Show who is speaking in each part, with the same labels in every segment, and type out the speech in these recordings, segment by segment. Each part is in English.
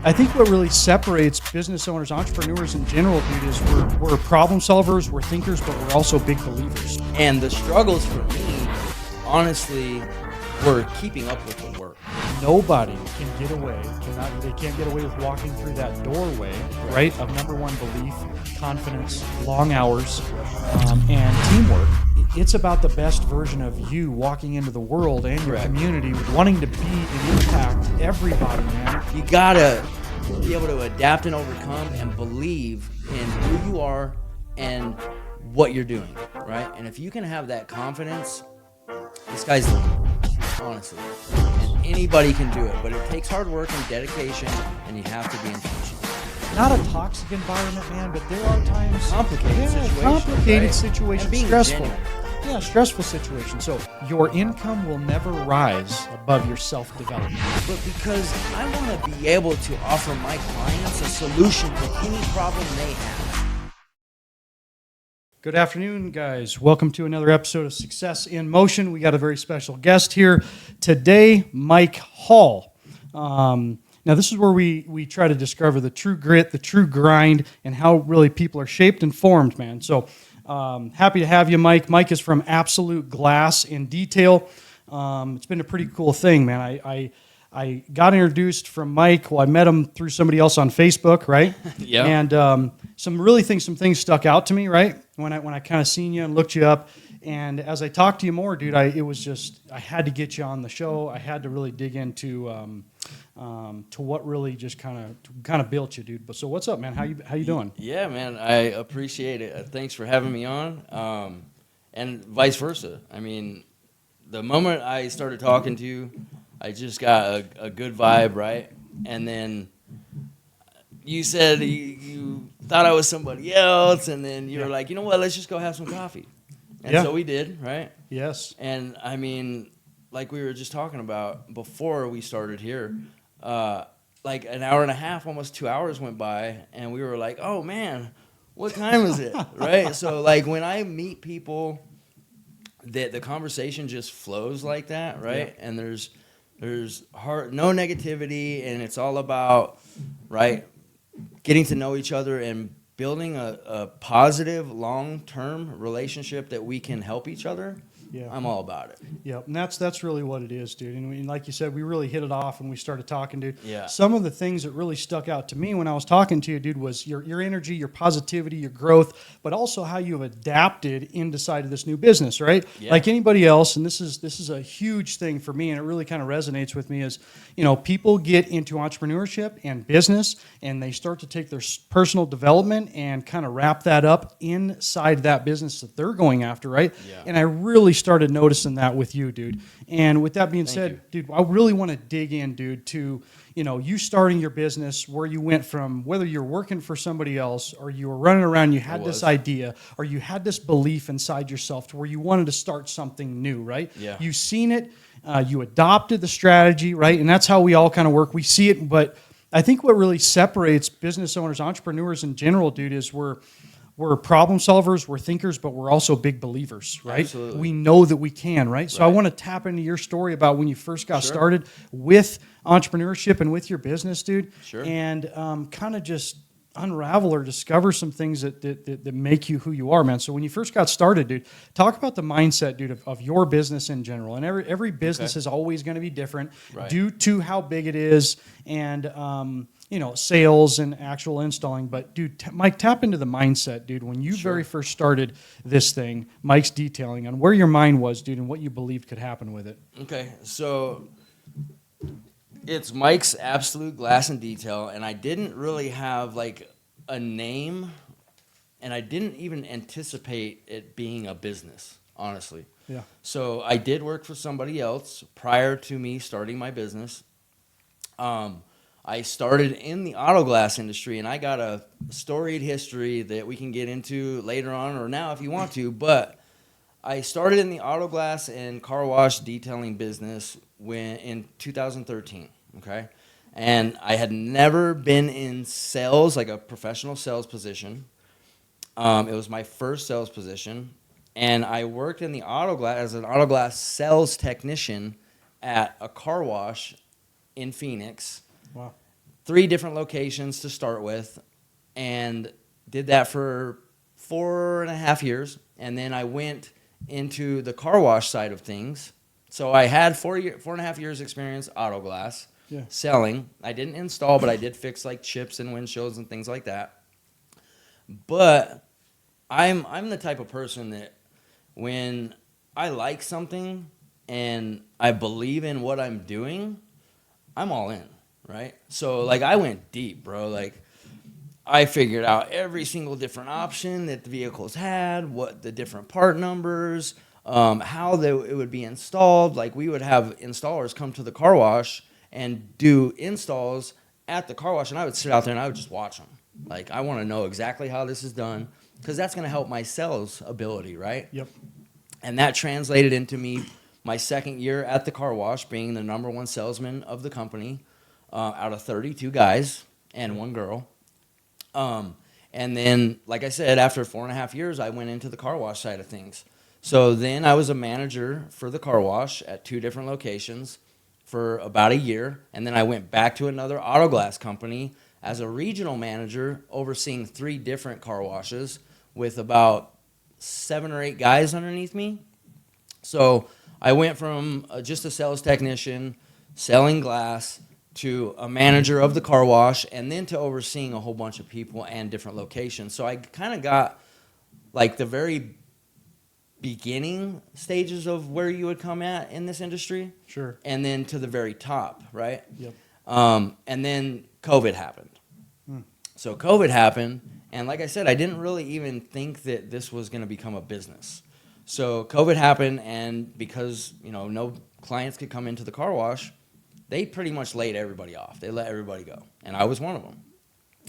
Speaker 1: I think what really separates business owners, entrepreneurs in general, dude, is we're problem solvers, we're thinkers, but we're also big believers.
Speaker 2: And the struggles for me, honestly, were keeping up with the work.
Speaker 1: Nobody can get away. They can't get away with walking through that doorway, right? Of number one, belief, confidence, long hours, and teamwork. It's about the best version of you walking into the world and your community, wanting to be and impact everybody, man.
Speaker 2: You gotta be able to adapt and overcome and believe in who you are and what you're doing, right? And if you can have that confidence, the sky's the limit, honestly. And anybody can do it, but it takes hard work and dedication, and you have to be intentional.
Speaker 1: Not a toxic environment, man, but there are times
Speaker 2: Complicated
Speaker 1: situations,
Speaker 2: And being
Speaker 1: stressful.
Speaker 2: genuine.
Speaker 1: Yeah, stressful situations. So your income will never rise above your self-development.
Speaker 2: But because I want to be able to offer my clients a solution to any problem they have.
Speaker 1: Good afternoon, guys. Welcome to another episode of Success in Motion. We got a very special guest here today, Mike Hall. Now, this is where we try to discover the true grit, the true grind, and how really people are shaped and formed, man. So happy to have you, Mike. Mike is from Absolute Glass in Detail. It's been a pretty cool thing, man. I got introduced from Mike. Well, I met him through somebody else on Facebook, right?
Speaker 2: Yeah.
Speaker 1: And some things stuck out to me, right? When I kind of seen you and looked you up. And as I talked to you more, dude, I had to get you on the show. I had to really dig into to what really just kind of built you, dude. But so what's up, man? How you doing?
Speaker 2: Yeah, man, I appreciate it. Thanks for having me on, and vice versa. I mean, the moment I started talking to you, I just got a good vibe, right? And then you said you thought I was somebody else, and then you were like, you know what, let's just go have some coffee. And so we did, right?
Speaker 1: Yes.
Speaker 2: And I mean, like we were just talking about before we started here, like an hour and a half, almost 2 hours went by, and we were like, oh man, what time is it? Right? So like when I meet people, the conversation just flows like that, right? Yeah. And there's no negativity, and it's all about, right, getting to know each other and building a positive long-term relationship that we can help each other. Yeah. I'm all about it.
Speaker 1: Yeah, and that's really what it is, dude. And like you said, we really hit it off when we started talking, dude.
Speaker 2: Yeah.
Speaker 1: Some of the things that really stuck out to me when I was talking to you, dude, was your energy, your positivity, your growth, but also how you've adapted inside of this new business, right?
Speaker 2: Yeah.
Speaker 1: Like anybody else, and this is a huge thing for me, and it really kind of resonates with me, is, you know, people get into entrepreneurship and business, and they start to take their personal development and kind of wrap that up inside that business that they're going after, right?
Speaker 2: Yeah.
Speaker 1: And I really started noticing that with you, dude. And with that being
Speaker 2: Thank
Speaker 1: said,
Speaker 2: you.
Speaker 1: dude, I really want to dig in, dude, to, you know, you starting your business, where you went from whether you're working for somebody else or you were running around, you had this idea or you had this belief inside yourself to where you wanted to start something new, right?
Speaker 2: Yeah.
Speaker 1: You've seen it, you adopted the strategy, right? And that's how we all kind of work. We see it, but I think what really separates business owners, entrepreneurs in general, dude, is we're problem solvers, we're thinkers, but we're also big believers, right?
Speaker 2: Absolutely.
Speaker 1: We know that we can, right? So I want to tap into your story about when you first got started with entrepreneurship and with your business, dude.
Speaker 2: Sure.
Speaker 1: And kind of just unravel or discover some things that make you who you are, man. So when you first got started, dude, talk about the mindset, dude, of your business in general. And every business is always going to be different due to how big it is and you know, sales and actual installing. But, dude, Mike, tap into the mindset, dude. When you very first started this thing, Mike's detailing on where your mind was, dude, and what you believed could happen with it.
Speaker 2: Okay, so it's Mike's Absolute Glass and Detail, and I didn't really have like a name, and I didn't even anticipate it being a business, honestly.
Speaker 1: Yeah.
Speaker 2: So I did work for somebody else prior to me starting my business. I started in the auto glass industry, and I got a storied history that we can get into later on or now if you want to, but I started in the auto glass and car wash detailing business in 2013, okay? And I had never been in sales, like a professional sales position. It was my first sales position, and I worked in the auto glass as an auto glass sales technician at a car wash in Phoenix.
Speaker 1: Wow.
Speaker 2: 3 different locations to start with, and did that for 4.5 years. And then I went into the car wash side of things. So I had 4.5 years experience auto glass selling. I didn't install, but I did fix like chips and windshields and things like that. But I'm the type of person that when I like something and I believe in what I'm doing, I'm all in, right? So like I went deep, bro. Like I figured out every single different option that the vehicles had, what the different part numbers, how it would be installed. Like we would have installers come to the car wash and do installs at the car wash, and I would sit out there and I would just watch them. Like I want to know exactly how this is done because that's going to help my sales ability, right?
Speaker 1: Yep.
Speaker 2: And that translated into me my second year at the car wash being the #1 salesman of the company out of 32 guys and 1 girl. And then, like I said, after 4.5 years, I went into the car wash side of things. So then I was a manager for the car wash at 2 different locations for about a year. And then I went back to another auto glass company as a regional manager overseeing 3 different car washes with about 7 or 8 guys underneath me. So I went from just a sales technician selling glass to a manager of the car wash and then to overseeing a whole bunch of people and different locations. So I kind of got like the very beginning stages of where you would come at in this industry.
Speaker 1: Sure.
Speaker 2: And then to the very top, right?
Speaker 1: Yep.
Speaker 2: And then COVID happened. So COVID happened, and like I said, I didn't really even think that this was going to become a business. So COVID happened, and because no clients could come into the car wash, they pretty much laid everybody off. They let everybody go, and I was one of them.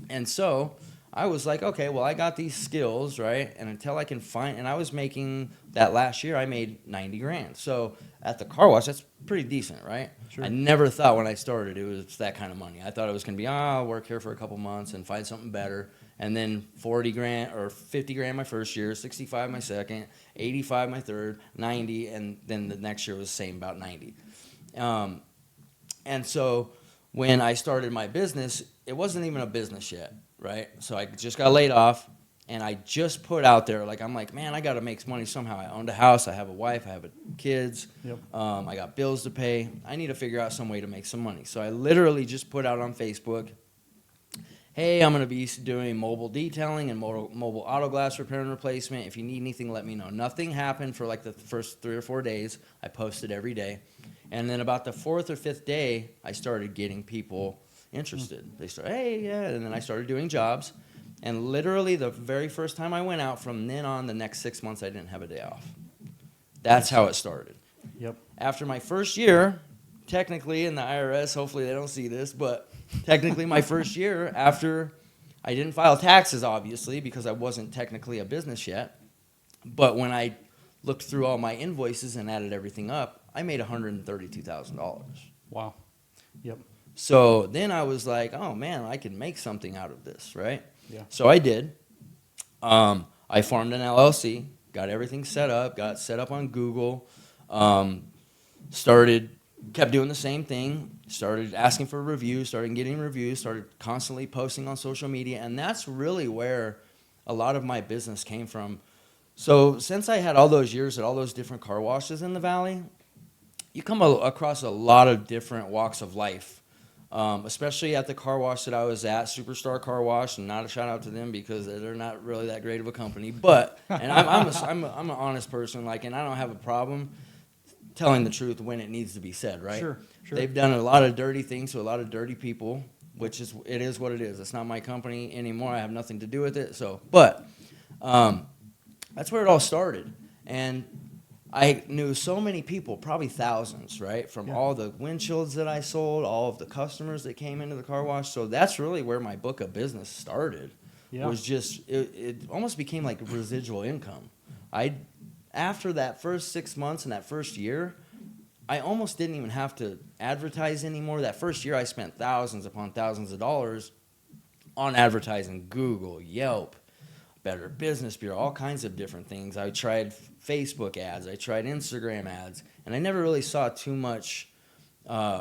Speaker 2: And so I was like, okay, well, I got these skills, right? And until I can find, and I was making that last year, I made 90 grand. So at the car wash, that's pretty decent, right?
Speaker 1: Sure.
Speaker 2: I never thought when I started it was that kind of money. I thought it was going to be, I'll work here for a couple months and find something better. And then 40 grand or 50 grand my first year, 65 my second, 85 my third, 90, and then the next year was the same, about 90. And so when I started my business, it wasn't even a business yet, right? So I just got laid off, and I just put out there, like, I'm like, man, I got to make money somehow. I owned a house. I have a wife. I have kids.
Speaker 1: Yep.
Speaker 2: I got bills to pay. I need to figure out some way to make some money. So I literally just put out on Facebook, hey, I'm going to be doing mobile detailing and mobile auto glass repair and replacement. If you need anything, let me know. Nothing happened for like the first 3 or 4 days. I posted every day. And then about the 4th or 5th day, I started getting people interested. They started, hey, yeah. And then I started doing jobs. And literally the very first time I went out, from then on, the next 6 months, I didn't have a day off. That's how it started.
Speaker 1: Yep.
Speaker 2: After my first year, technically in the IRS, hopefully they don't see this, but technically my first year after I didn't file taxes, obviously, because I wasn't technically a business yet. But when I looked through all my invoices and added everything up, I made $132,000.
Speaker 1: Wow. Yep.
Speaker 2: So then I was like, oh, man, I can make something out of this, right?
Speaker 1: Yeah.
Speaker 2: So I did. I formed an LLC, got everything set up, got set up on Google, kept doing the same thing, started asking for reviews, started getting reviews, started constantly posting on social media, and that's really where a lot of my business came from. So since I had all those years at all those different car washes in the valley, you come across a lot of different walks of life, especially at the car wash that I was at, Superstar Car Wash, and not a shout out to them because they're not really that great of a company. But and I'm an honest person, like, and I don't have a problem telling the truth when it needs to be said, right?
Speaker 1: Sure.
Speaker 2: They've done a lot of dirty things to a lot of dirty people, which is it is what it is. It's not my company anymore. I have nothing to do with it. So, but that's where it all started, and I knew so many people, probably thousands, right? From all the windshields that I sold, all of the customers that came into the car wash. So that's really where my book of business started.
Speaker 1: Yeah.
Speaker 2: Was just it almost became like residual income. After that first 6 months and that first year, I almost didn't even have to advertise anymore. That first year, I spent thousands upon thousands of dollars on advertising, Google, Yelp, Better Business Bureau, all kinds of different things. I tried Facebook ads, I tried Instagram ads, and I never really saw too much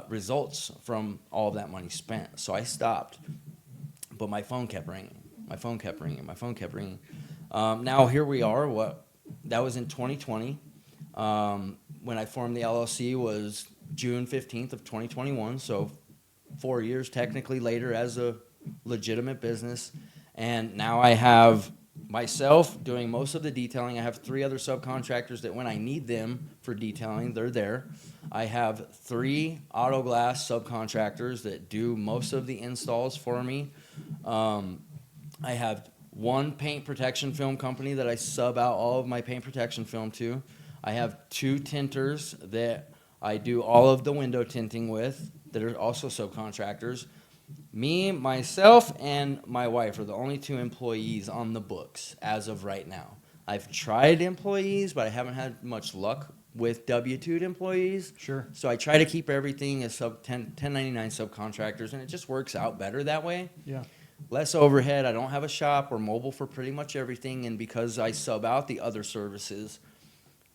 Speaker 2: results from all of that money spent. So I stopped, but my phone kept ringing. My phone kept ringing. My phone kept ringing. Now here we are. That was in 2020. When I formed the LLC was June 15th of 2021. So 4 years technically later as a legitimate business. And now I have myself doing most of the detailing. I have 3 other subcontractors that when I need them for detailing, they're there. I have 3 auto glass subcontractors that do most of the installs for me. I have 1 paint protection film company that I sub out all of my paint protection film to. I have 2 tinters that I do all of the window tinting with that are also subcontractors. Me, myself, and my wife are the only 2 employees on the books as of right now. I've tried employees, but I haven't had much luck with W-2'd employees.
Speaker 1: Sure.
Speaker 2: So I try to keep everything as 1099 subcontractors, and it just works out better that way.
Speaker 1: Yeah.
Speaker 2: Less overhead. I don't have a shop. We're mobile for pretty much everything, and because I sub out the other services,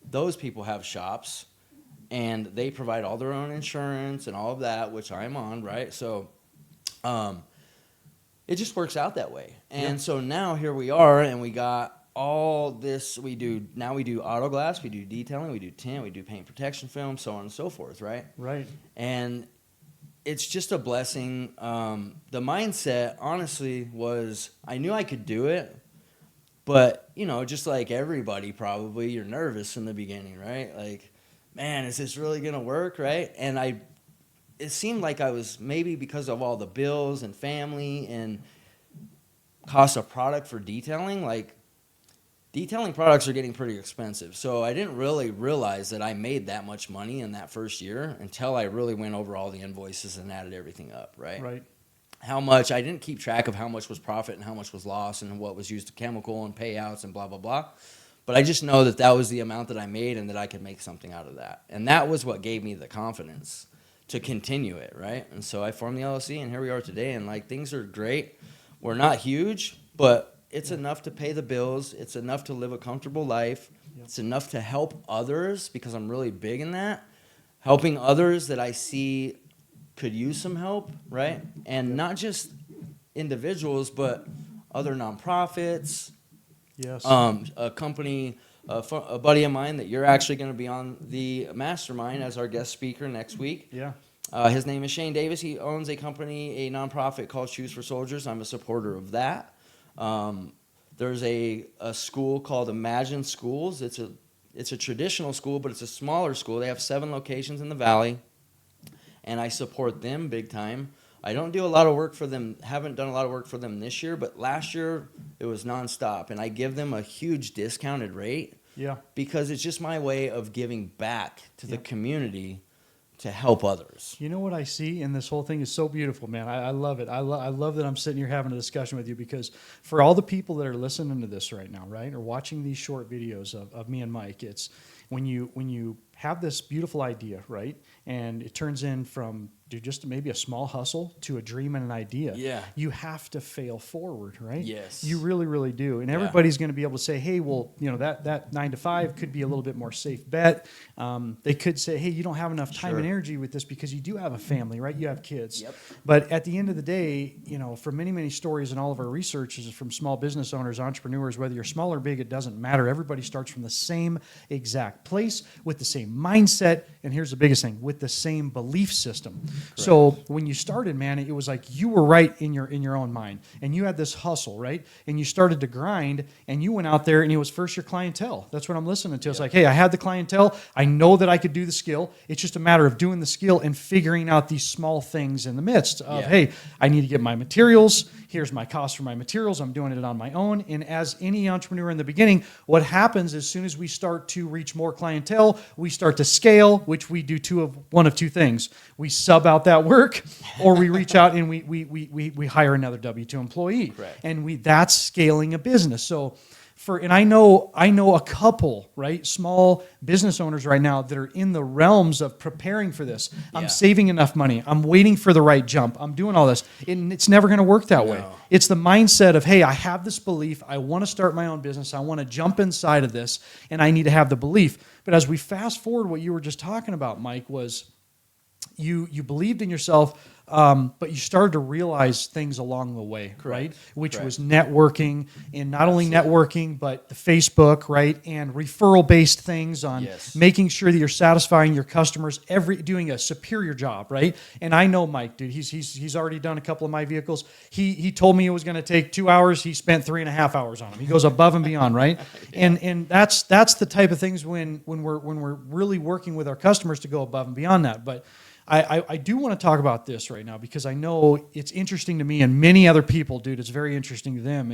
Speaker 2: those people have shops, and they provide all their own insurance and all of that, which I'm on, right? So it just works out that way. And so now here we are, and we got all this. We do auto glass, we do detailing, we do tint, we do paint protection film, so on and so forth, right?
Speaker 1: Right.
Speaker 2: And it's just a blessing. The mindset, honestly, was I knew I could do it, but, just like everybody probably, you're nervous in the beginning, right? Like, man, is this really going to work, right? And it seemed like I was, maybe because of all the bills and family and cost of product for detailing, like, detailing products are getting pretty expensive. So I didn't really realize that I made that much money in that first year until I really went over all the invoices and added everything up, right?
Speaker 1: Right.
Speaker 2: How much, I didn't keep track of how much was profit and how much was loss and what was used to chemical and payouts and blah, blah, blah. But I just know that that was the amount that I made and that I could make something out of that. And that was what gave me the confidence to continue it, right? And so I formed the LLC, and here we are today, and like things are great. We're not huge, but it's enough to pay the bills. It's enough to live a comfortable life.
Speaker 1: Yep.
Speaker 2: It's enough to help others, because I'm really big in that. Helping others that I see could use some help, right? And not just individuals, but other nonprofits.
Speaker 1: Yes.
Speaker 2: A company, a buddy of mine that you're actually going to be on the mastermind as our guest speaker next week.
Speaker 1: Yeah.
Speaker 2: His name is Shane Davis. He owns a company, a nonprofit called Shoes for Soldiers. I'm a supporter of that. There's a school called Imagine Schools. It's a traditional school, but it's a smaller school. They have 7 locations in the valley, and I support them big time. I don't do a lot of work for them, haven't done a lot of work for them this year, but last year it was nonstop, and I give them a huge discounted rate.
Speaker 1: Yeah.
Speaker 2: Because it's just my way of giving back to the community to help others.
Speaker 1: You know what I see, and this whole thing is so beautiful, man. I love it. I love that I'm sitting here having a discussion with you, because for all the people that are listening to this right now, right, or watching these short videos of me and Mike, it's when you have this beautiful idea, right, and it turns in from just maybe a small hustle to a dream and an idea.
Speaker 2: Yeah.
Speaker 1: You have to fail forward, right?
Speaker 2: Yes.
Speaker 1: You really, really do. And everybody's going to be able to say, hey, well, that 9 to 5 could be a little bit more safe bet. They could say, hey, you don't have enough time and energy with this because you do have a family, right? You have kids.
Speaker 2: Yep.
Speaker 1: But at the end of the day, from many, many stories and all of our research is from small business owners, entrepreneurs, whether you're small or big, it doesn't matter. Everybody starts from the same exact place with the same mindset. And here's the biggest thing, with the same belief system. Correct. So when you started, man, it was like you were right in your own mind, and you had this hustle, right? And you started to grind, and you went out there, and it was first your clientele. That's what I'm listening to. It's like, hey, I had the clientele. I know that I could do the skill. It's just a matter of doing the skill and figuring out these small things in the midst of, hey, I need to get my materials. Here's my cost for my materials. I'm doing it on my own. And as any entrepreneur in the beginning, what happens as soon as we start to reach more clientele, we start to scale, which we do one of two things. We sub out that work, or we reach out and we hire another W-2 employee.
Speaker 2: Correct.
Speaker 1: And that's scaling a business. So I know a couple, right, small business owners right now that are in the realms of preparing for this. I'm saving enough money. I'm waiting for the right jump. I'm doing all this. And it's never going to work that way. It's the mindset of, hey, I have this belief. I want to start my own business. I want to jump inside of this, and I need to have the belief. But as we fast forward, what you were just talking about, Mike, was you believed in yourself, but you started to realize things along the way, right? Which
Speaker 2: Correct.
Speaker 1: was networking, and not only
Speaker 2: Absolutely.
Speaker 1: networking, but the Facebook, right? And referral-based things on
Speaker 2: Yes.
Speaker 1: making sure that you're satisfying your customers, doing a superior job, right? And I know Mike, dude, he's already done a couple of my vehicles. He told me it was going to take 2 hours. He spent 3.5 hours on them. He goes above and beyond, right?
Speaker 2: Yeah.
Speaker 1: And that's the type of things when we're really working with our customers to go above and beyond that. But I do want to talk about this right now because I know it's interesting to me and many other people, dude. It's very interesting to them.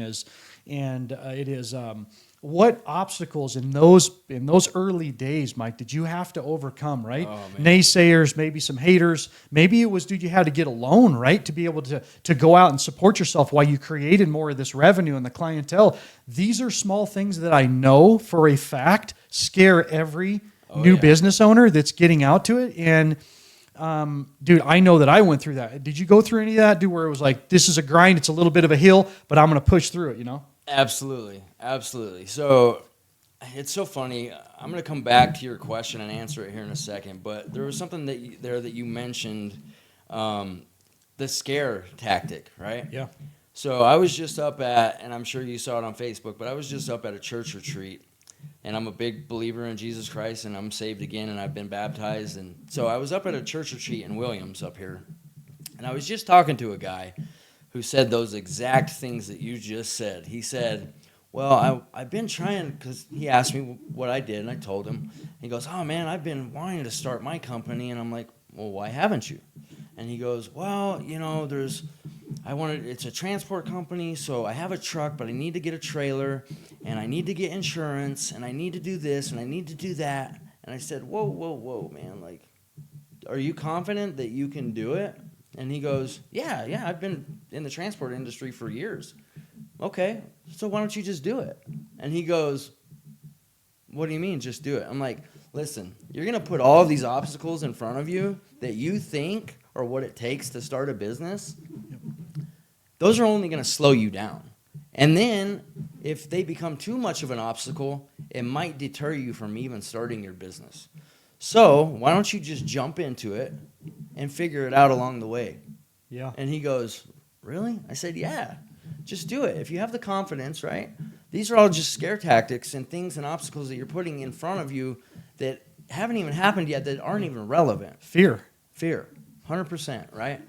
Speaker 1: What obstacles in those early days, Mike, did you have to overcome, right?
Speaker 2: Oh, man.
Speaker 1: Naysayers, maybe some haters. Maybe it was, dude, you had to get a loan, right, to be able to go out and support yourself while you created more of this revenue and the clientele. These are small things that I know for a fact scare every new business owner that's getting out to it. And dude, I know that I went through that. Did you go through any of that, dude, where it was like, this is a grind, it's a little bit of a hill, but I'm going to push through it, you know?
Speaker 2: Absolutely. Absolutely. So it's so funny. I'm going to come back to your question and answer it here in a second, but there was something that you mentioned, the scare tactic, right?
Speaker 1: Yeah.
Speaker 2: So I was just up at, and I'm sure you saw it on Facebook, but I was just up at a church retreat, and I'm a big believer in Jesus Christ, and I'm saved again, and I've been baptized. And so I was up at a church retreat in Williams up here, and I was just talking to a guy who said those exact things that you just said. He said, well, I've been trying, because he asked me what I did, and I told him. He goes, oh, man, I've been wanting to start my company. And I'm like, well, why haven't you? And he goes, well, you know, it's a transport company, so I have a truck, but I need to get a trailer, and I need to get insurance, and I need to do this, and I need to do that. And I said, whoa, man, like, are you confident that you can do it? And he goes, yeah, I've been in the transport industry for years. Okay, so why don't you just do it? And he goes, what do you mean, just do it? I'm like, listen, you're going to put all of these obstacles in front of you that you think are what it takes to start a business. Those are only going to slow you down. And then if they become too much of an obstacle, it might deter you from even starting your business. So why don't you just jump into it and figure it out along the way?
Speaker 1: Yeah.
Speaker 2: And he goes, really? I said, yeah, just do it. If you have the confidence, right? These are all just scare tactics and things and obstacles that you're putting in front of you that haven't even happened yet, that aren't even relevant.
Speaker 1: Fear,
Speaker 2: 100%, right?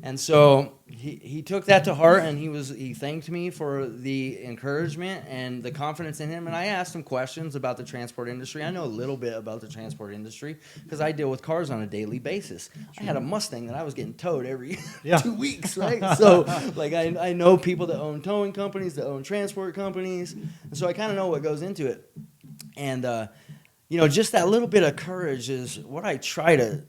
Speaker 2: And so he took that to heart, and he thanked me for the encouragement and the confidence in him. And I asked him questions about the transport industry. I know a little bit about the transport industry because I deal with cars on a daily basis. I had a Mustang that I was getting towed every 2 weeks, right? So like I know people that own towing companies, that own transport companies, and so I kind of know what goes into it. And just that little bit of courage is what I try to,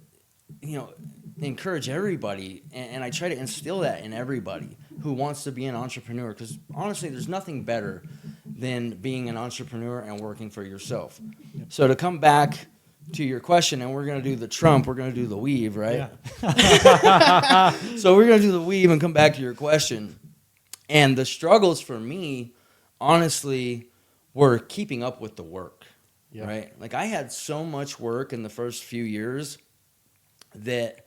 Speaker 2: encourage everybody, and I try to instill that in everybody who wants to be an entrepreneur, because honestly there's nothing better than being an entrepreneur and working for yourself. So to come back to your question, and we're going to do the Trump, we're going to do the weave, right? Yeah. So we're going to do the weave and come back to your question. And the struggles for me, honestly, were keeping up with the work, right? Like I had so much work in the first few years that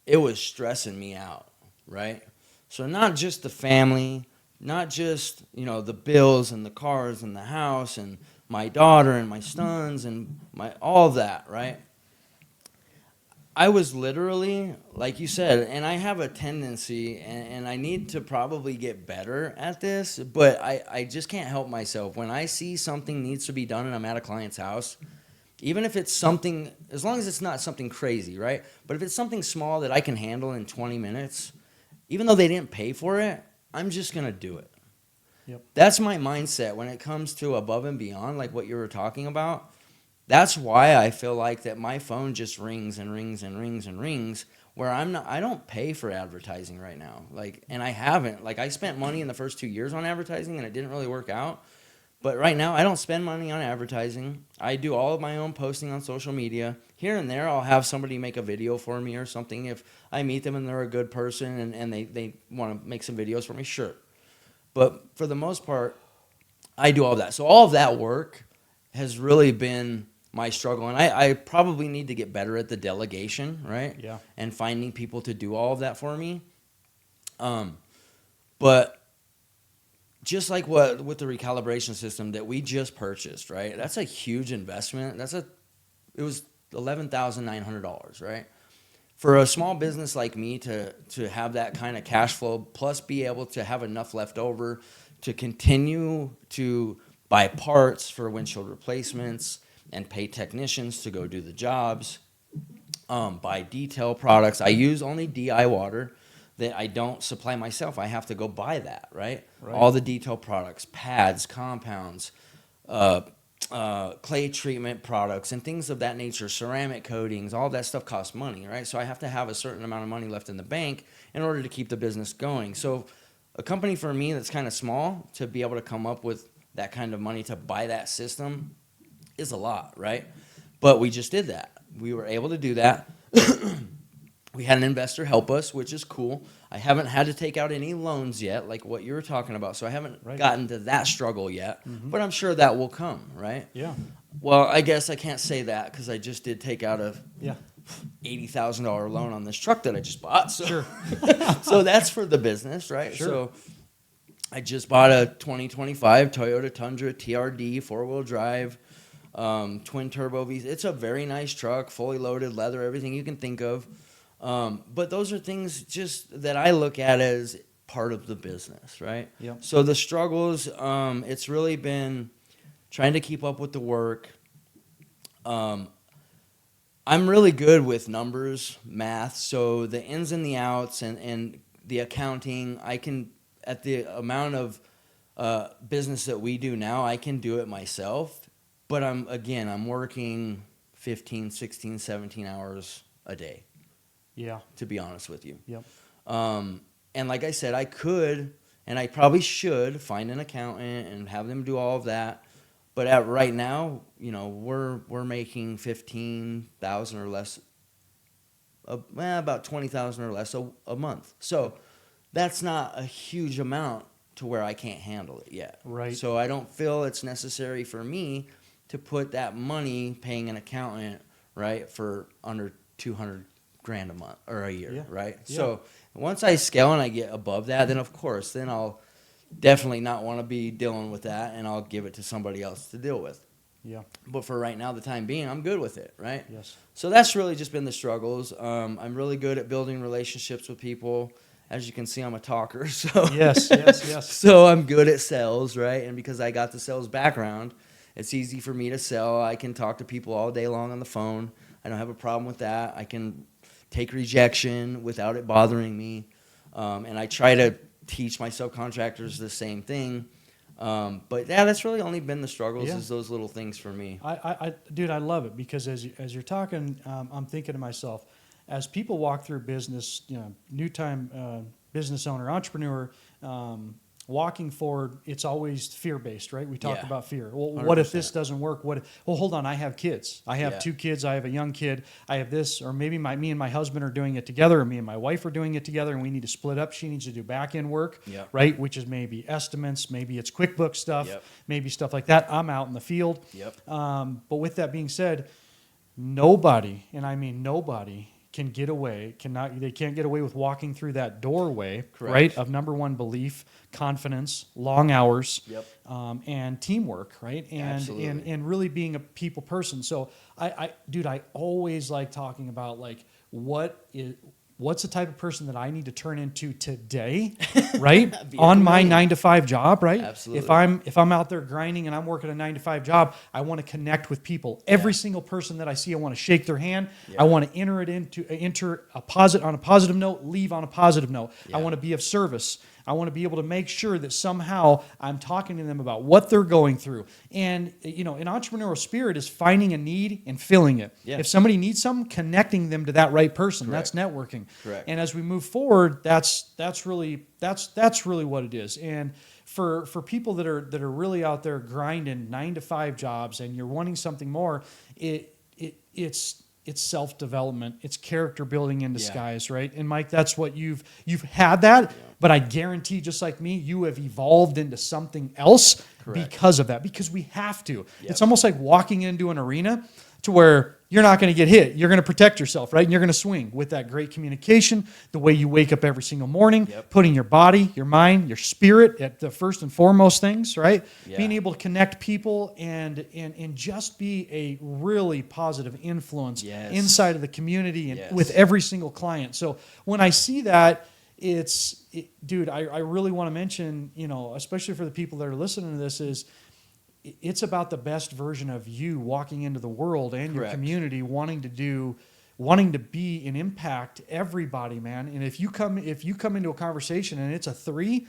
Speaker 2: it was stressing me out, right? So not just the family, not just, the bills and the cars and the house and my daughter and my sons and all of that, right? I was literally, like you said, and I have a tendency, and I need to probably get better at this, but I just can't help myself. When I see something needs to be done and I'm at a client's house, even if it's something, as long as it's not something crazy, right? But if it's something small that I can handle in 20 minutes, even though they didn't pay for it, I'm just going to do it. Yep. That's my mindset when it comes to above and beyond, like what you were talking about. That's why I feel like that my phone just rings and rings and rings and rings, where I don't pay for advertising right now. And I haven't. I spent money in the first 2 years on advertising, and it didn't really work out. But right now, I don't spend money on advertising. I do all of my own posting on social media. Here and there, I'll have somebody make a video for me or something. If I meet them and they're a good person and they want to make some videos for me, sure. But for the most part, I do all of that. So all of that work has really been my struggle. And I probably need to get better at the delegation, right?
Speaker 1: Yeah.
Speaker 2: And finding people to do all of that for me. But just like what with the recalibration system that we just purchased, right? That's a huge investment. It was $11,900, right? For a small business like me to have that kind of cash flow, plus be able to have enough left over to continue to buy parts for windshield replacements and pay technicians to go do the jobs, buy detail products. I use only DI water that I don't supply myself. I have to go buy that, right? All the detail products, pads, compounds, clay treatment products, and things of that nature, ceramic coatings, all that stuff costs money, right? So I have to have a certain amount of money left in the bank in order to keep the business going. So a company for me that's kind of small, to be able to come up with that kind of money to buy that system is a lot, right? But we just did that. We were able to do that. We had an investor help us, which is cool. I haven't had to take out any loans yet, like what you were talking about. So I haven't gotten to that struggle yet, but I'm sure that will come, right?
Speaker 1: Yeah.
Speaker 2: Well, I guess I can't say that because I just did take out a
Speaker 1: Yeah.
Speaker 2: $80,000 loan on this truck that I just bought. So,
Speaker 1: Sure.
Speaker 2: so that's for the business, right?
Speaker 1: Sure.
Speaker 2: So I just bought a 2025 Toyota Tundra TRD 4-wheel drive, twin turbo V. It's a very nice truck, fully loaded, leather, everything you can think of. But those are things just that I look at as part of the business, right?
Speaker 1: Yep.
Speaker 2: So the struggles, it's really been trying to keep up with the work. I'm really good with numbers, math, so the ins and the outs and the accounting, I can, at the amount of business that we do now, I can do it myself. But I'm working 15, 16, 17 hours a day.
Speaker 1: Yeah.
Speaker 2: To be honest with you.
Speaker 1: Yep.
Speaker 2: And like I said, I could, and I probably should, find an accountant and have them do all of that. But right now, we're making 15,000 or less, about 20,000 or less a month. So that's not a huge amount to where I can't handle it yet.
Speaker 1: Right.
Speaker 2: So I don't feel it's necessary for me to put that money paying an accountant, right, for under 200 grand a month or a year, right?
Speaker 1: Yeah.
Speaker 2: So once I scale and I get above that, then of course, then I'll definitely not want to be dealing with that, and I'll give it to somebody else to deal with.
Speaker 1: Yeah.
Speaker 2: But for right now, the time being, I'm good with it, right?
Speaker 1: Yes.
Speaker 2: So that's really just been the struggles. I'm really good at building relationships with people. As you can see, I'm a talker. So
Speaker 1: Yes.
Speaker 2: So I'm good at sales, right? And because I got the sales background, it's easy for me to sell. I can talk to people all day long on the phone. I don't have a problem with that. I can take rejection without it bothering me. And I try to teach my subcontractors the same thing. But yeah, that's really only been the struggles, is those little things for me.
Speaker 1: Dude, I love it because as you're talking, I'm thinking to myself, as people walk through business, new time business owner, entrepreneur, walking forward, it's always fear-based, right? We talk about fear. Well, what if this doesn't work? Well, hold on, I have kids. I have 2 kids. I have a young kid. I have this, or maybe me and my husband are doing it together, or me and my wife are doing it together, and we need to split up. She needs to do back-end work, right? Which is maybe estimates, maybe it's QuickBooks stuff, maybe stuff like that. I'm out in the field. But with that being said, nobody, and I mean nobody, they can't get away with walking through that doorway, right, of number one, belief, confidence, long hours, and teamwork, right, and really being a people person. So I always like talking about like what's the type of person that I need to turn into today, right? On my 9-to-5 job, right?
Speaker 2: Absolutely.
Speaker 1: If I'm out there grinding and I'm working a 9-to-5 job, I want to connect with people. Every single person that I see, I want to shake their hand. I want to enter on a positive note, leave on a positive note. I want to be of service. I want to be able to make sure that somehow I'm talking to them about what they're going through. And, an entrepreneurial spirit is finding a need and filling it. If somebody needs something, connecting them to that right person. That's networking. And as we move forward, that's really what it is. And for people that are really out there grinding 9-to-5 jobs and you're wanting something more, it's it's self-development, it's character building in
Speaker 2: Yeah.
Speaker 1: disguise, right? And Mike, that's what you've had that, but I guarantee, just like me, you have evolved into something else
Speaker 2: Correct.
Speaker 1: because of that, because we have to.
Speaker 2: Yep.
Speaker 1: It's almost like walking into an arena to where you're not going to get hit. You're going to protect yourself, right? And you're going to swing with that great communication, the way you wake up every single morning,
Speaker 2: Yep.
Speaker 1: putting your body, your mind, your spirit at the first and foremost things, right?
Speaker 2: Yeah.
Speaker 1: Being able to connect people and just be a really positive influence
Speaker 2: Yes.
Speaker 1: inside of the community and
Speaker 2: Yes.
Speaker 1: with every single client. So when I see that, dude, I really want to mention, especially for the people that are listening to this, is it's about the best version of you walking into the world and your
Speaker 2: Correct.
Speaker 1: community, wanting to be and impact everybody, man. And if you come into a conversation and it's a 3,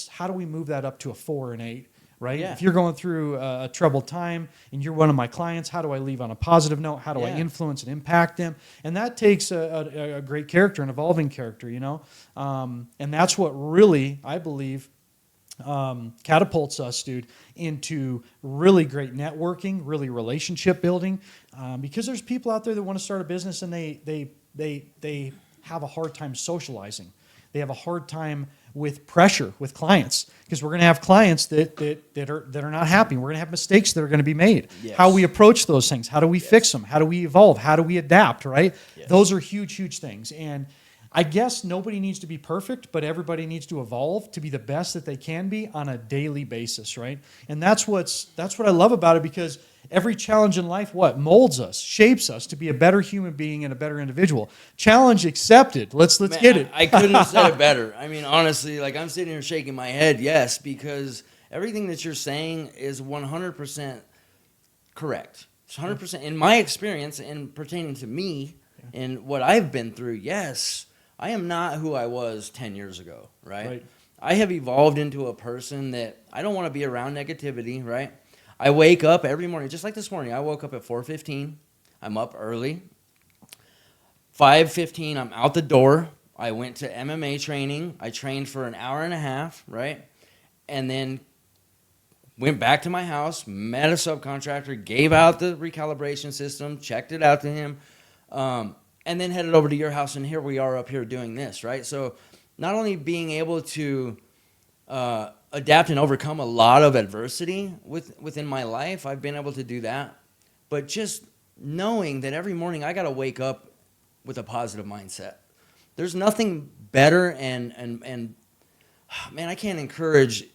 Speaker 1: how do we move that up to a 4 and 8? Right?
Speaker 2: Yeah.
Speaker 1: If you're going through a troubled time and you're one of my clients, how do I leave on a positive note? How do I
Speaker 2: Yeah.
Speaker 1: influence and impact them? And that takes a great character, an evolving character, and that's what really, I believe, catapults us, dude, into really great networking, really relationship building, because there's people out there that want to start a business and they have a hard time socializing. They have a hard time with pressure with clients, because we're going to have clients that are not happy. We're going to have mistakes that are going to be made.
Speaker 2: Yes.
Speaker 1: How we approach those things, how do we fix them, how do we evolve, how do we adapt, right?
Speaker 2: Yes.
Speaker 1: Those are huge things. And I guess nobody needs to be perfect, but everybody needs to evolve to be the best that they can be on a daily basis, right? And that's what I love about it, because every challenge in life, molds us, shapes us to be a better human being and a better individual. Challenge accepted. Let's
Speaker 2: Man,
Speaker 1: get it.
Speaker 2: I couldn't have said it better. I mean, honestly, like, I'm sitting here shaking my head, yes, because everything that you're saying is 100% correct. It's 100% in my experience and pertaining to me and what I've been through. Yes, I am not who I was 10 years ago, right? I have evolved into a person that I don't want to be around negativity, right? I wake up every morning, just like this morning. I woke up at 4:15. I'm up early. 5:15, I'm out the door. I went to MMA training. I trained for an hour and a half, right? And then went back to my house, met a subcontractor, gave out the recalibration system, checked it out to him, and then headed over to your house, and here we are up here doing this, right? So not only being able to adapt and overcome a lot of adversity within my life, I've been able to do that, but just knowing that every morning I got to wake up with a positive mindset. There's nothing better, and man, I can't encourage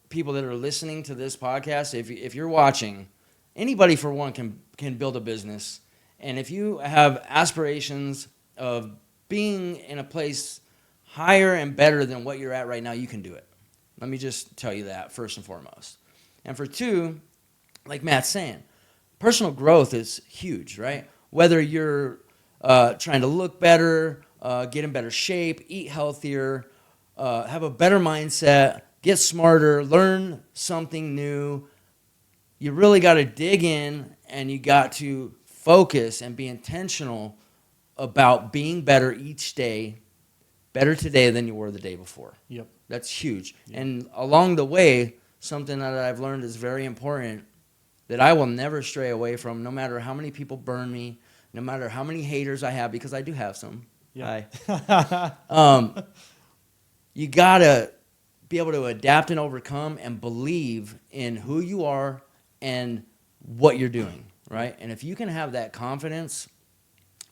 Speaker 2: people that are listening to this podcast. If you're watching, anybody for one can build a business, and if you have aspirations of being in a place higher and better than what you're at right now, you can do it. Let me just tell you that first and foremost. And for 2, like Matt's saying, personal growth is huge, right? Whether you're trying to look better, get in better shape, eat healthier, have a better mindset, get smarter, learn something new, you really got to dig in, and you got to focus and be intentional about being better each day, better today than you were the day before.
Speaker 1: Yep.
Speaker 2: That's huge. Yep. And along the way, something that I've learned is very important that I will never stray away from, no matter how many people burn me, no matter how many haters I have, because I do have some.
Speaker 1: Yeah.
Speaker 2: You got to be able to adapt and overcome and believe in who you are and what you're doing, right? And if you can have that confidence,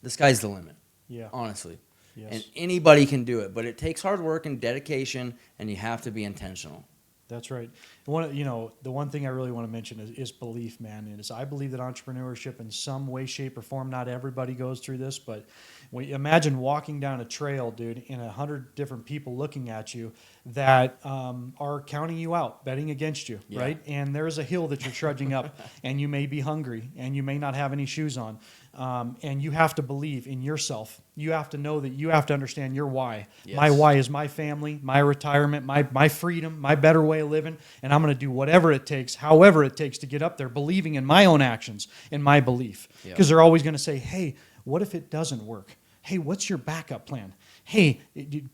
Speaker 2: the sky's the limit.
Speaker 1: Yeah.
Speaker 2: Honestly.
Speaker 1: Yes.
Speaker 2: And anybody can do it, but it takes hard work and dedication, and you have to be intentional.
Speaker 1: That's right. The one thing I really want to mention is belief, man. And I believe that entrepreneurship, in some way, shape, or form, not everybody goes through this, but imagine walking down a trail, dude, and 100 different people looking at you that are counting you out, betting against you,
Speaker 2: Yeah.
Speaker 1: right? And there's a hill that you're trudging up, and you may be hungry, and you may not have any shoes on. And you have to believe in yourself. You have to know that you have to understand your why.
Speaker 2: Yes.
Speaker 1: My why is my family, my retirement, my freedom, my better way of living, and I'm going to do whatever it takes, however it takes to get up there, believing in my own actions and my belief. Because they're always going to say, hey, what if it doesn't work? Hey, what's your backup plan? hey,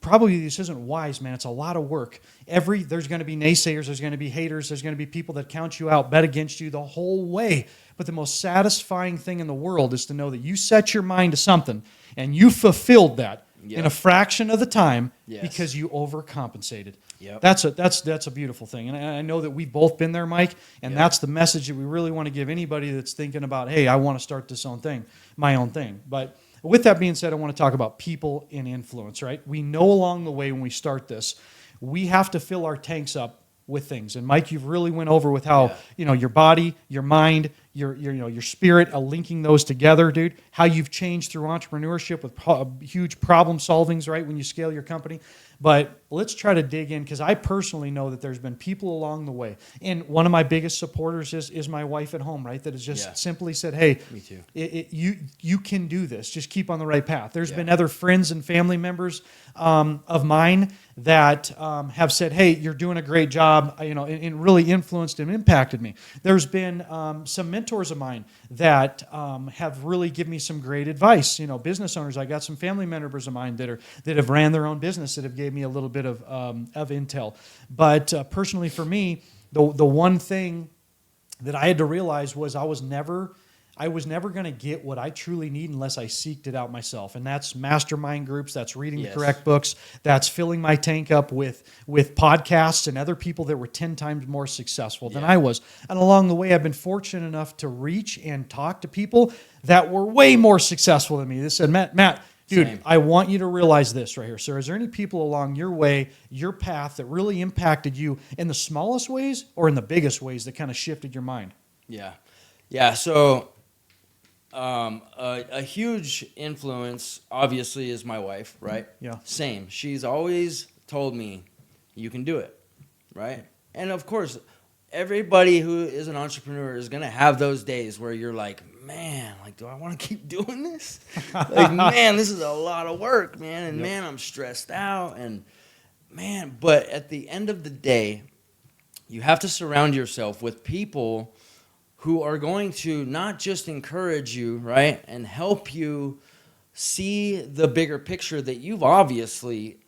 Speaker 1: probably this isn't wise, man. It's a lot of work. There's going to be naysayers, there's going to be haters, there's going to be people that count you out, bet against you the whole way. But the most satisfying thing in the world is to know that you set your mind to something and you fulfilled that in a fraction of the time because you overcompensated.
Speaker 2: Yep.
Speaker 1: That's a beautiful thing. And I know that we've both been there, Mike, and that's the message that we really want to give anybody that's thinking about, hey, I want to start my own thing. But with that being said, I want to talk about people in influence, right? We know along the way when we start this, we have to fill our tanks up with things. And Mike, you've really went over with how, your body, your mind, your spirit, linking those together, dude. How you've changed through entrepreneurship with huge problem solvings, right, when you scale your company. But let's try to dig in, because I personally know that there's been people along the way. And one of my biggest supporters is my wife at home, right, that has just simply said, hey,
Speaker 2: me too.
Speaker 1: You can do this. Just keep on the right path. There's been other friends and family members of mine that have said, hey, you're doing a great job, and really influenced and impacted me. There's been some mentors of mine that have really given me some great advice. Business owners. I got some family members of mine that have ran their own business that have gave me a little bit of intel. But personally, for me, the one thing that I had to realize was I was never going to get what I truly need unless I seeked it out myself. And that's mastermind groups, that's reading the correct books, that's filling my tank up with podcasts and other people that were 10 times more successful than I was. And along the way, I've been fortunate enough to reach and talk to people that were way more successful than me. They said, Matt, dude, same. I want you to realize this right here, sir. Is there any people along your way, your path, that really impacted you in the smallest ways or in the biggest ways that kind of shifted your mind?
Speaker 2: Yeah. So a huge influence, obviously, is my wife, right?
Speaker 1: Yeah.
Speaker 2: Same. She's always told me, you can do it, right? And of course, everybody who is an entrepreneur is going to have those days where you're like, man, do I want to keep doing this? Man, this is a lot of work, man. And man, I'm stressed out. And man, but at the end of the day, you have to surround yourself with people who are going to not just encourage you, right, and help you see the bigger picture that you've obviously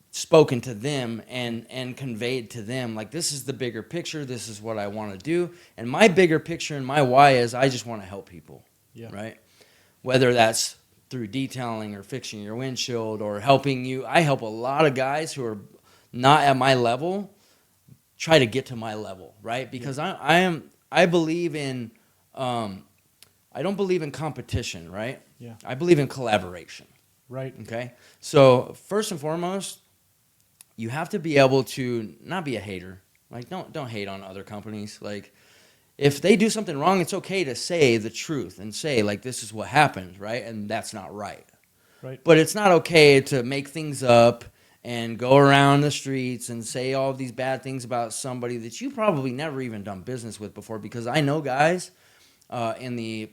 Speaker 2: spoken to them and conveyed to them. Like, this is the bigger picture. This is what I want to do. And my bigger picture and my why is I just want to help people, right? Whether that's through detailing or fixing your windshield or helping you. I help a lot of guys who are not at my level try to get to my level, right? Because I believe in, I don't believe in competition, right?
Speaker 1: Yeah.
Speaker 2: I believe in collaboration.
Speaker 1: Right.
Speaker 2: Okay? So first and foremost, you have to be able to not be a hater. Like, don't hate on other companies. Like, if they do something wrong, it's okay to say the truth and say, like, this is what happened, right? And that's not right.
Speaker 1: Right.
Speaker 2: But it's not okay to make things up and go around the streets and say all of these bad things about somebody that you probably never even done business with before. Because I know guys in the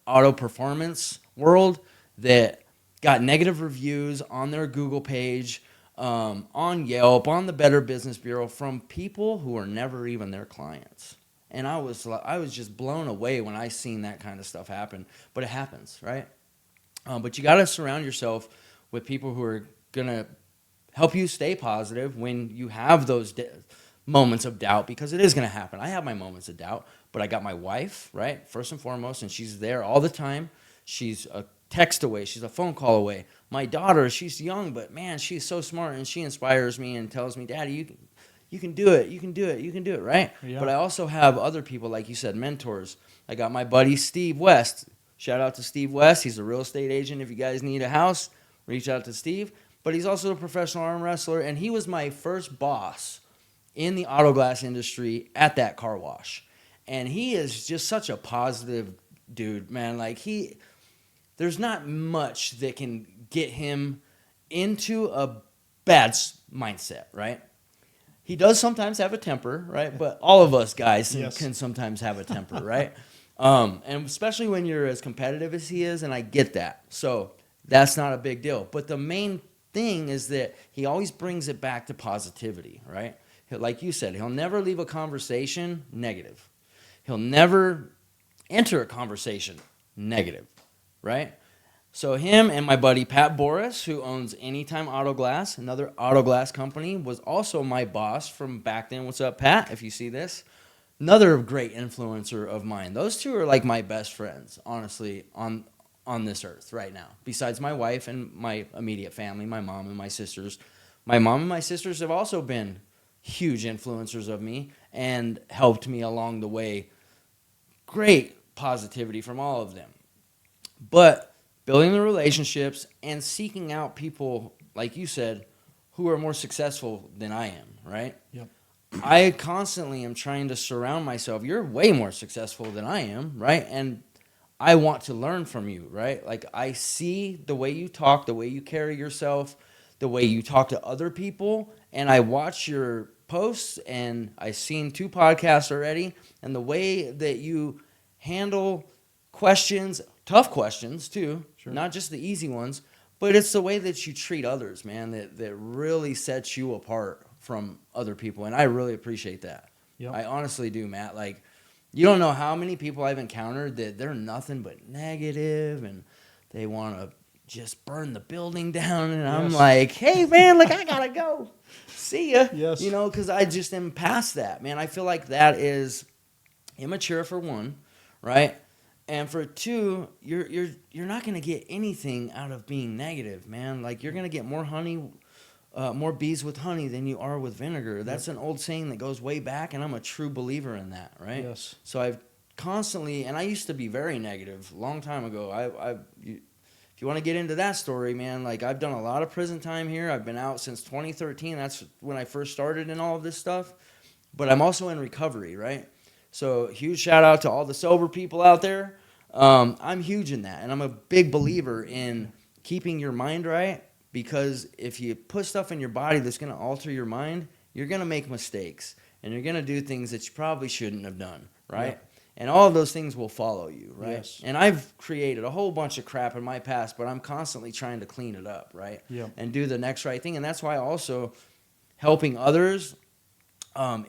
Speaker 2: auto performance world that got negative reviews on their Google page, on Yelp, on the Better Business Bureau from people who are never even their clients. And I was just blown away when I seen that kind of stuff happen. But it happens, right? But you got to surround yourself with people who are going to help you stay positive when you have those moments of doubt, because it is going to happen. I have my moments of doubt, but I got my wife, right, first and foremost, and she's there all the time. She's a text away. She's a phone call away. My daughter, she's young, but man, she's so smart, and she inspires me and tells me, Daddy, you can do it. You can do it. You can do it, right? Yeah. But I also have other people, like you said, mentors. I got my buddy Steve West. Shout out to Steve West. He's a real estate agent. If you guys need a house, reach out to Steve. But he's also a professional arm wrestler, and he was my first boss in the auto glass industry at that car wash. And he is just such a positive dude, man. Like, there's not much that can get him into a bad mindset, right? He does sometimes have a temper, right? But all of us guys can sometimes have a temper, right? And especially when you're as competitive as he is, and I get that. So that's not a big deal. But the main thing is that he always brings it back to positivity, right? Like you said, he'll never leave a conversation negative. He'll never enter a conversation negative, right? So him and my buddy Pat Boris, who owns Anytime Auto Glass, another auto glass company, was also my boss from back then. What's up, Pat? If you see this, another great influencer of mine. Those two are like my best friends, honestly, on this earth right now. Besides my wife and my immediate family, my mom and my sisters. My mom and my sisters have also been huge influencers of me and helped me along the way. Great positivity from all of them. But building the relationships and seeking out people, like you said, who are more successful than I am, right?
Speaker 1: Yep.
Speaker 2: I constantly am trying to surround myself. You're way more successful than I am, right? And I want to learn from you, right? Like I see the way you talk, the way you carry yourself, the way you talk to other people, and I watch your posts, and I've seen 2 podcasts already, and the way that you handle questions, tough questions too,
Speaker 1: Sure.
Speaker 2: not just the easy ones, but it's the way that you treat others, man, that really sets you apart from other people, and I really appreciate that.
Speaker 1: Yep.
Speaker 2: I honestly do, Matt. Like, you don't know how many people I've encountered that they're nothing but negative, and they want to just burn the building down, and I'm
Speaker 1: Yes.
Speaker 2: like, hey, man, like, I gotta go. See ya.
Speaker 1: Yes.
Speaker 2: You know, because I just am past that, man. I feel like that is immature for one, right? And for two, you're not gonna get anything out of being negative, man. Like, you're gonna get more honey, more bees with honey than you are with vinegar. That's an old saying that goes way back, and I'm a true believer in that, right?
Speaker 1: Yes.
Speaker 2: So I've constantly, and I used to be very negative a long time ago. If you want to get into that story, man, like I've done a lot of prison time here. I've been out since 2013. That's when I first started in all of this stuff. But I'm also in recovery, right? So huge shout out to all the sober people out there. I'm huge in that, and I'm a big believer in keeping your mind right, because if you put stuff in your body that's going to alter your mind, you're going to make mistakes, and you're going to do things that you probably shouldn't have done, right?
Speaker 1: Yep.
Speaker 2: And all of those things will follow you, right?
Speaker 1: Yes.
Speaker 2: And I've created a whole bunch of crap in my past, but I'm constantly trying to clean it up, right?
Speaker 1: Yep.
Speaker 2: And do the next right thing. And that's why also helping others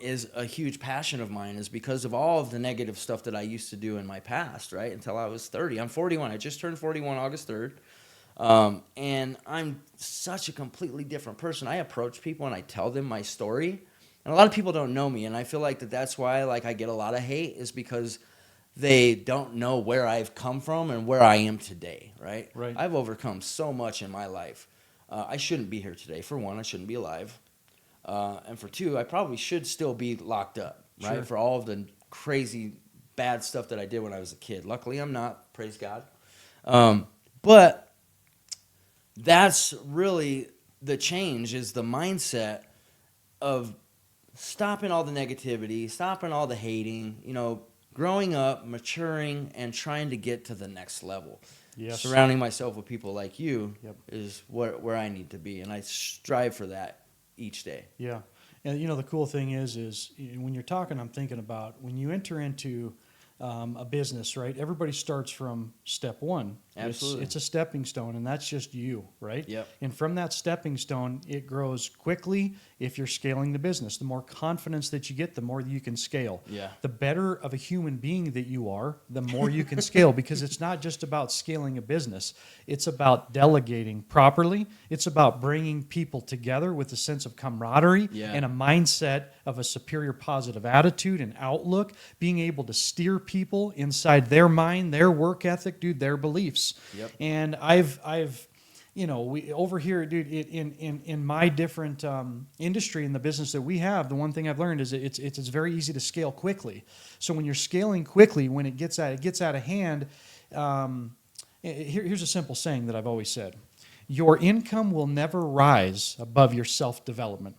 Speaker 2: is a huge passion of mine, is because of all of the negative stuff that I used to do in my past, right? Until I was 30. I'm 41. I just turned 41 August 3rd. And I'm such a completely different person. I approach people and I tell them my story. And a lot of people don't know me, and I feel like that's why like I get a lot of hate, is because they don't know where I've come from and where I am today, right?
Speaker 1: Right.
Speaker 2: I've overcome so much in my life. I shouldn't be here today. For one, I shouldn't be alive. And for two, I probably should still be locked up, right?
Speaker 1: Sure.
Speaker 2: For all of the crazy bad stuff that I did when I was a kid. Luckily, I'm not, praise God. But that's really the change, is the mindset of stopping all the negativity, stopping all the hating, growing up, maturing, and trying to get to the next level.
Speaker 1: Yes.
Speaker 2: Surrounding myself with people like you
Speaker 1: Yep.
Speaker 2: is where I need to be, and I strive for that each day.
Speaker 1: Yeah. And the cool thing is when you're talking, I'm thinking about when you enter into a business, right? Everybody starts from step one.
Speaker 2: Absolutely.
Speaker 1: It's a stepping stone, and that's just you, right?
Speaker 2: Yep.
Speaker 1: And from that stepping stone, it grows quickly if you're scaling the business. The more confidence that you get, the more you can scale.
Speaker 2: Yeah.
Speaker 1: The better of a human being that you are, the more you can scale, because it's not just about scaling a business. It's about delegating properly. It's about bringing people together with a sense of camaraderie
Speaker 2: Yeah.
Speaker 1: and a mindset of a superior positive attitude and outlook, being able to steer people inside their mind, their work ethic, dude, their beliefs.
Speaker 2: Yep.
Speaker 1: And I've we over here, dude, in my different industry in the business that we have, the one thing I've learned is it's very easy to scale quickly. So when you're scaling quickly, when it gets out of hand, here's a simple saying that I've always said: your income will never rise above your self-development.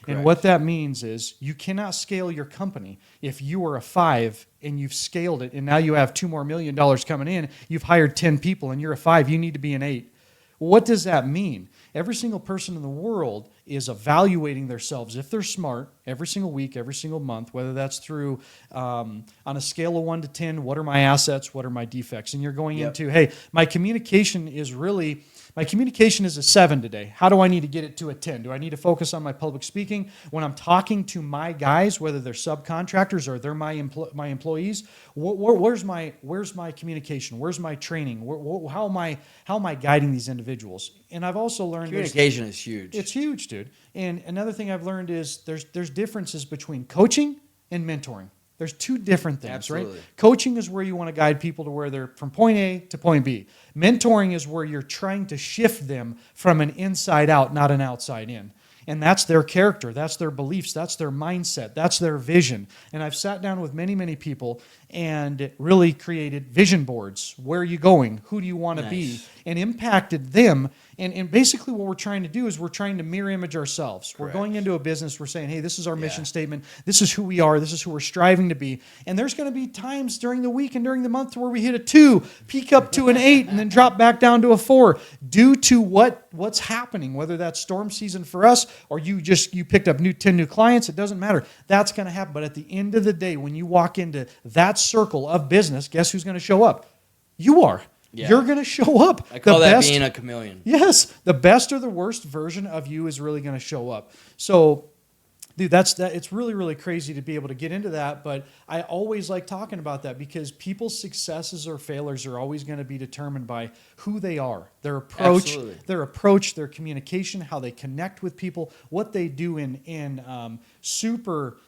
Speaker 1: And
Speaker 2: Correct.
Speaker 1: what that means is you cannot scale your company. If you are a 5 and you've scaled it and now you have $2 more million coming in, you've hired 10 people and you're a 5, you need to be an 8. What does that mean? Every single person in the world is evaluating themselves, if they're smart, every single week, every single month, whether that's through, on a scale of 1 to 10, what are my assets, what are my defects? And you're going
Speaker 2: Yep.
Speaker 1: into, hey, my communication is really My communication is a 7 today. How do I need to get it to a 10? Do I need to focus on my public speaking when I'm talking to my guys, whether they're subcontractors or they're my employees? Where's my communication? Where's my training? How am I guiding these individuals? And I've also learned
Speaker 2: Communication is huge.
Speaker 1: it's huge, dude. And another thing I've learned is there's differences between coaching and mentoring. There's two different things,
Speaker 2: Absolutely.
Speaker 1: right? Coaching is where you want to guide people to where they're from point A to point B. Mentoring is where you're trying to shift them from an inside out, not an outside in. And that's their character, that's their beliefs, that's their mindset, that's their vision. And I've sat down with many, many people and really created vision boards. Where are you going? Who do you want to be? And impacted them. And basically what we're trying to do is we're trying to mirror image ourselves. We're going into a business, we're saying, hey, this is our mission statement. This is who we are. This is who we're striving to be. And there's going to be times during the week and during the month where we hit a 2, peak up to an 8, and then drop back down to a 4 due to what's happening, whether that's storm season for us or you picked up 10 new clients. It doesn't matter. That's going to happen. But at the end of the day, when you walk into that circle of business, guess who's going to show up? You are.
Speaker 2: Yeah.
Speaker 1: You're going to show up.
Speaker 2: I call that being a chameleon.
Speaker 1: Yes, the best or the worst version of you is really going to show up. So, dude, it's really, really crazy to be able to get into that, but I always like talking about that because people's successes or failures are always going to be determined by who they are, their approach, their communication, how they connect with people, what they do in super.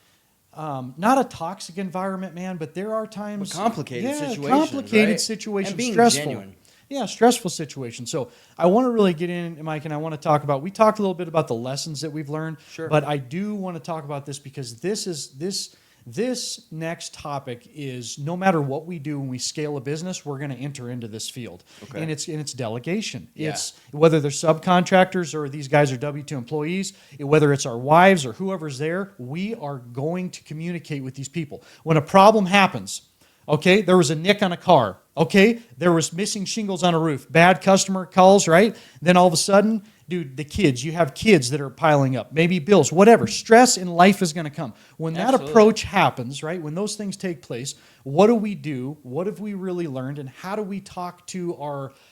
Speaker 1: Not a toxic environment, man, but there are times
Speaker 2: complicated situations,
Speaker 1: complicated
Speaker 2: right?
Speaker 1: situations,
Speaker 2: And being
Speaker 1: stressful.
Speaker 2: genuine.
Speaker 1: Yeah, stressful situations. So I want to really get in, Mike, and I want to talk about. We talked a little bit about the lessons that we've learned, but I do want to talk about this because this next topic is no matter what we do when we scale a business, we're going to enter into this field, and it's delegation.
Speaker 2: Yeah.
Speaker 1: It's whether they're subcontractors or these guys are W-2 employees, whether it's our wives or whoever's there, we are going to communicate with these people. When a problem happens, okay, there was a nick on a car, okay, there was missing shingles on a roof, bad customer calls, right? Then all of a sudden, dude, you have kids that are piling up, maybe bills, whatever. Stress in life is going to come. When that approach happens, right, when those things take place, what do we do? What have we really learned? And how do we talk to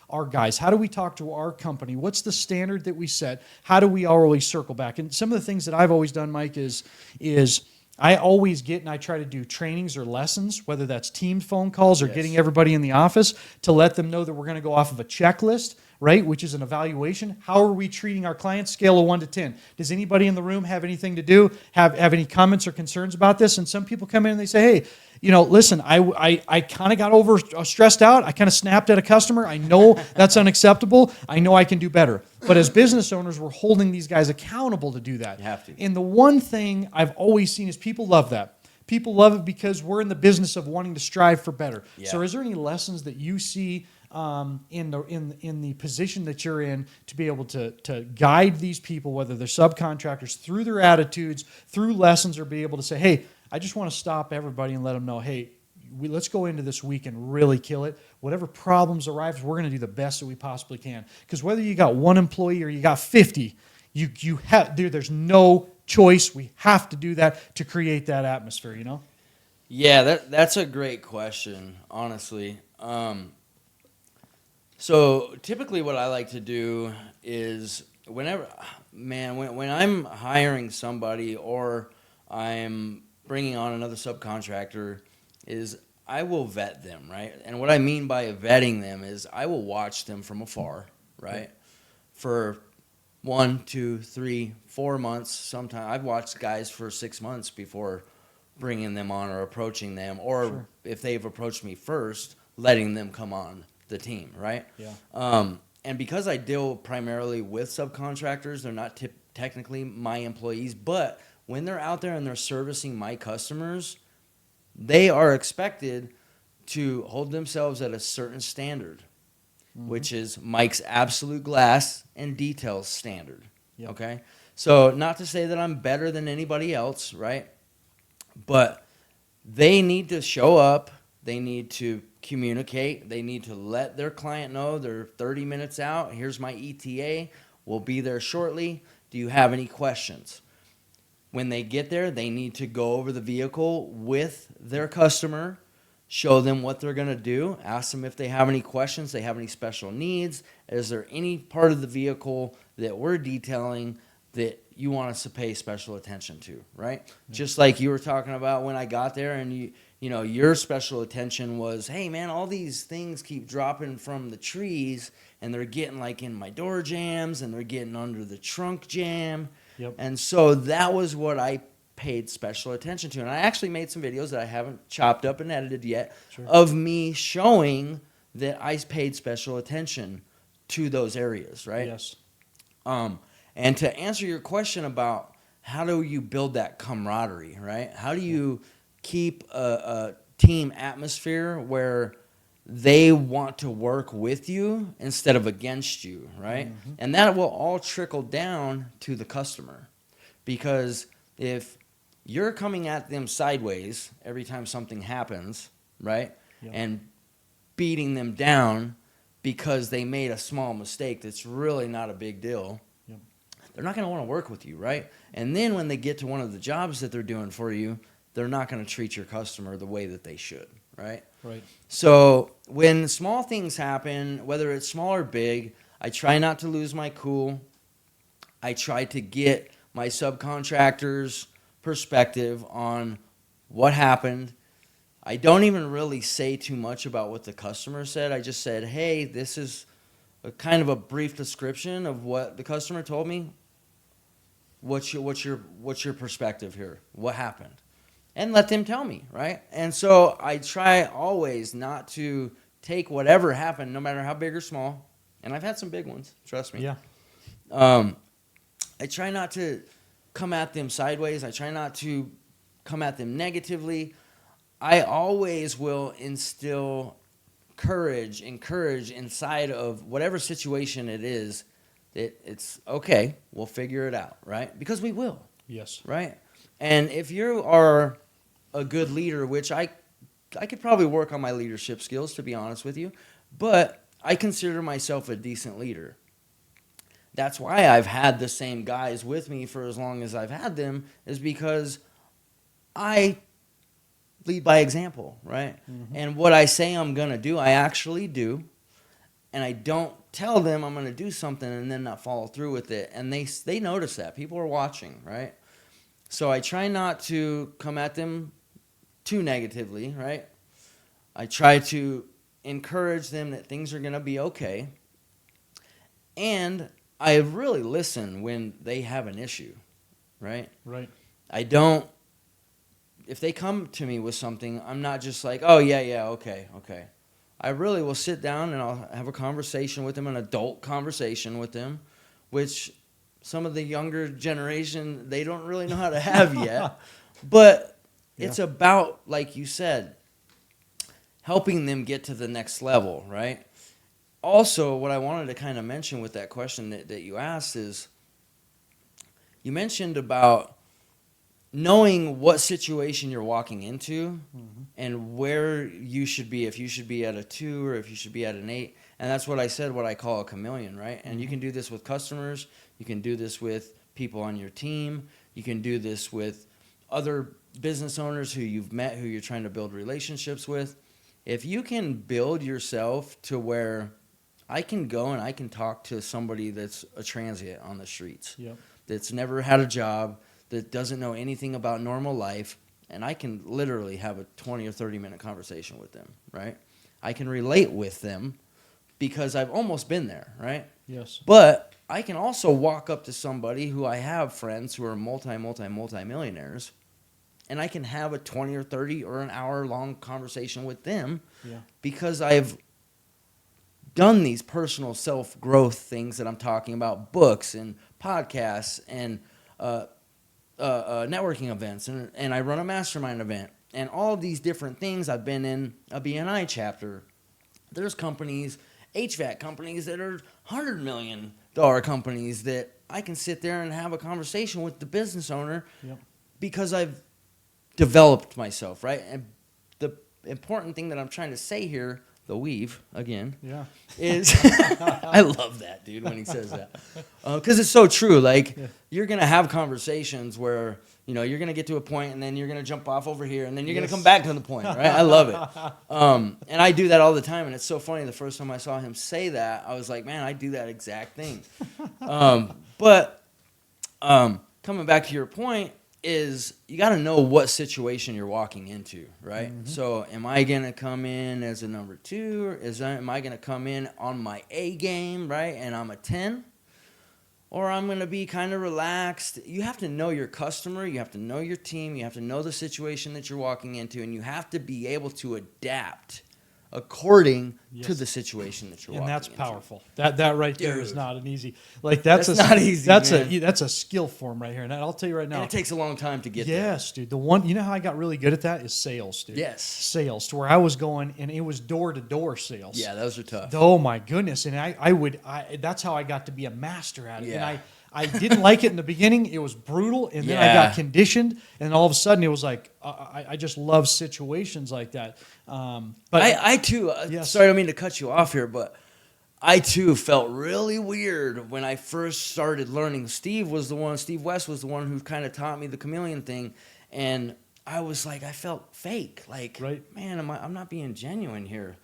Speaker 1: our guys? How do we talk to our company? What's the standard that we set? How do we always circle back? And some of the things that I've always done, Mike, is I always get and I try to do trainings or lessons, whether that's teamed phone calls or getting everybody in the office to let them know that we're going to go off of a checklist, right, which is an evaluation. How are we treating our clients? Scale of 1 to 10. Does anybody in the room have anything to do, have any comments or concerns about this? And some people come in and they say, hey, listen, I kind of got over stressed out. I kind of snapped at a customer. I know that's unacceptable. I know I can do better. But as business owners, we're holding these guys accountable to do that. You have to. And the one thing I've always seen is people love that. People love it because we're in the business of wanting to strive for better. Yeah. So is there any lessons that you see in the position that you're in to be able to guide these people, whether they're subcontractors, through their attitudes, through lessons, or be able to say, hey, I just want to stop everybody and let them know, hey, let's go into this week and really kill it. Whatever problems arise, we're going to do the best that we possibly can. Because whether you got 1 employee or you got 50, there's no choice. We have to do that to create that atmosphere,
Speaker 2: Yeah, that's a great question, honestly. So typically what I like to do is when I'm hiring somebody or I'm bringing on another subcontractor is I will vet them, right? And what I mean by vetting them is I will watch them from afar, right? For 1, 2, 3, 4 months. Sometimes I've watched guys for 6 months before bringing them on or approaching them, or if they've approached me first, letting them come on the team, right? Yeah. And because I deal primarily with subcontractors, they're not technically my employees, but when they're out there and they're servicing my customers, they are expected to hold themselves at a certain standard, which is Mike's absolute glass and details standard. Yep. Okay? So not to say that I'm better than anybody else, right? But they need to show up. They need to communicate. They need to let their client know they're 30 minutes out. Here's my ETA. We'll be there shortly. Do you have any questions? When they get there, they need to go over the vehicle with their customer, show them what they're going to do, ask them if they have any questions, they have any special needs. Is there any part of the vehicle that we're detailing that you want us to pay special attention to, right? Yeah. Just like you were talking about when I got there, and you know, your special attention was, hey man, all these things keep dropping from the trees and they're getting like in my door jambs and they're getting under the trunk jam. Yep. And so that was what I paid special attention to. And I actually made some videos that I haven't chopped up and edited yet, sure, of me showing that I paid special attention to those areas, right?
Speaker 1: Yes.
Speaker 2: And to answer your question about how do you build that camaraderie, right? How do you keep a team atmosphere where they want to work with you instead of against you, right? Mm-hmm. And that will all trickle down to the customer. Because if you're coming at them sideways every time something happens, right? Yep. And beating them down because they made a small mistake that's really not a big deal, yep, they're not going to want to work with you, right? And then when they get to one of the jobs that they're doing for you, they're not going to treat your customer the way that they should, right? Right. So when small things happen, whether it's small or big, I try not to lose my cool. I try to get my subcontractors' perspective on what happened. I don't even really say too much about what the customer said. I just said, hey, this is a kind of a brief description of what the customer told me. What's your perspective here? What happened? And let them tell me, right? And so I try always not to take whatever happened, no matter how big or small. And I've had some big ones, trust me.
Speaker 1: Yeah.
Speaker 2: I try not to come at them sideways. I try not to come at them negatively. I always will instill courage, encourage inside of whatever situation it is that it's okay, we'll figure it out, right? Because we will.
Speaker 1: Yes.
Speaker 2: Right? And if you are a good leader, which I could probably work on my leadership skills, to be honest with you, but I consider myself a decent leader. That's why I've had the same guys with me for as long as I've had them, is because I lead by example, right? Mm-hmm. And what I say I'm going to do, I actually do. And I don't tell them I'm going to do something and then not follow through with it. And they notice that. People are watching, right? So I try not to come at them too negatively, right? I try to encourage them that things are going to be okay. And I really listen when they have an issue, right?
Speaker 1: Right.
Speaker 2: I don't, if they come to me with something, I'm not just like, oh, yeah, okay. I really will sit down and I'll have a conversation with them, an adult conversation with them, which some of the younger generation, they don't really know how to have yet. But it's about, like you said, helping them get to the next level, right? Also, what I wanted to kind of mention with that question that you asked is, you mentioned about knowing what situation you're walking into, mm-hmm, and where you should be, if you should be at a 2 or if you should be at an 8. And that's what I said, what I call a chameleon, right? And you can do this with customers. You can do this with people on your team. You can do this with other business owners who you've met, who you're trying to build relationships with. If you can build yourself to where I can go and I can talk to somebody that's a transient on the streets, yep, that's never had a job, that doesn't know anything about normal life, and I can literally have a 20 or 30-minute conversation with them, right? I can relate with them because I've almost been there, right?
Speaker 1: Yes.
Speaker 2: But I can also walk up to somebody who I have friends who are multi-millionaires, and I can have a 20 or 30 or an hour-long conversation with them, yeah, because I've done these personal self-growth things that I'm talking about, books and podcasts and networking events, and I run a mastermind event, and all these different things. I've been in a BNI chapter. There's companies, HVAC companies, that are $100 million companies that I can sit there and have a conversation with the business owner, yep, because I've developed myself, right? And the important thing that I'm trying to say here, the weave again,
Speaker 1: Yeah.
Speaker 2: is I love that, dude, when he says that. Because it's so true. Like, you're going to have conversations where, you know, you're going to get to a point and then you're going to jump off over here and then you're going to come back to the point, right? I love it. And I do that all the time. And it's so funny. The first time I saw him say that, I was like, man, I do that exact thing. But coming back to your point, is you got to know what situation you're walking into, right? Mm-hmm. So am I going to come in as a number 2, or am I going to come in on my A game, right, and I'm a 10? Or I'm going to be kind of relaxed. You have to know your customer, you have to know your team, you have to know the situation that you're walking into, and you have to be able to adapt according to the situation that you're walking into.
Speaker 1: And that's powerful. That right there is not an easy. Like
Speaker 2: that's not easy.
Speaker 1: That's
Speaker 2: man.
Speaker 1: That's a skill form right here. And I'll tell you right now.
Speaker 2: And it takes a long time to get there.
Speaker 1: Yes, dude. The one, you know how I got really good at that is sales, dude.
Speaker 2: Yes.
Speaker 1: Sales, to where I was going, and it was door-to-door sales.
Speaker 2: Yeah, those are tough.
Speaker 1: Oh my goodness. And that's how I got to be a master at it.
Speaker 2: Yeah.
Speaker 1: And I didn't like it in the beginning. It was brutal, and then I got conditioned, and all of a sudden it was like I just love situations like that. But
Speaker 2: I too. Sorry, I don't mean to cut you off here, but I too felt really weird when I first started learning. Steve West was the one who kind of taught me the chameleon thing, and I was like, I felt fake. Like, man, I'm not being genuine here.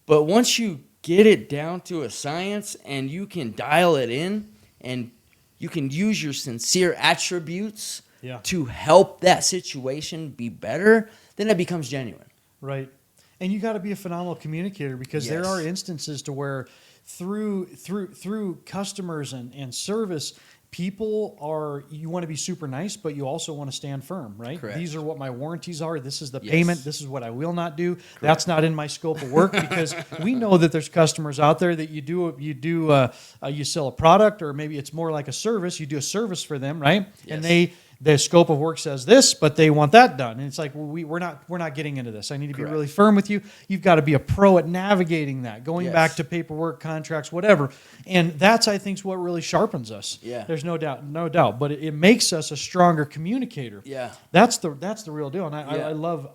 Speaker 2: But once you get it down to a science and you can dial it in and you can use your sincere attributes to help that situation be better, then it becomes genuine.
Speaker 1: Right. And you got to be a phenomenal communicator, because there are instances to where through customers and service, you want to be super nice, but you also want to stand firm, right?
Speaker 2: Correct.
Speaker 1: These are what my warranties are. This is the payment. This is what I will not do. Correct. That's not in my scope of work, because we know that there's customers out there that you sell a product, or maybe it's more like a service. You do a service for them, right? Yes. And the scope of work says this, but they want that done. And it's like, well, we're not getting into this. I need to be really firm with you. You've got to be a pro at navigating that, going back to paperwork, contracts, whatever. And that's, I think, is what really sharpens us. Yeah. There's no doubt. But it makes us a stronger communicator. Yeah. That's the real deal. And I love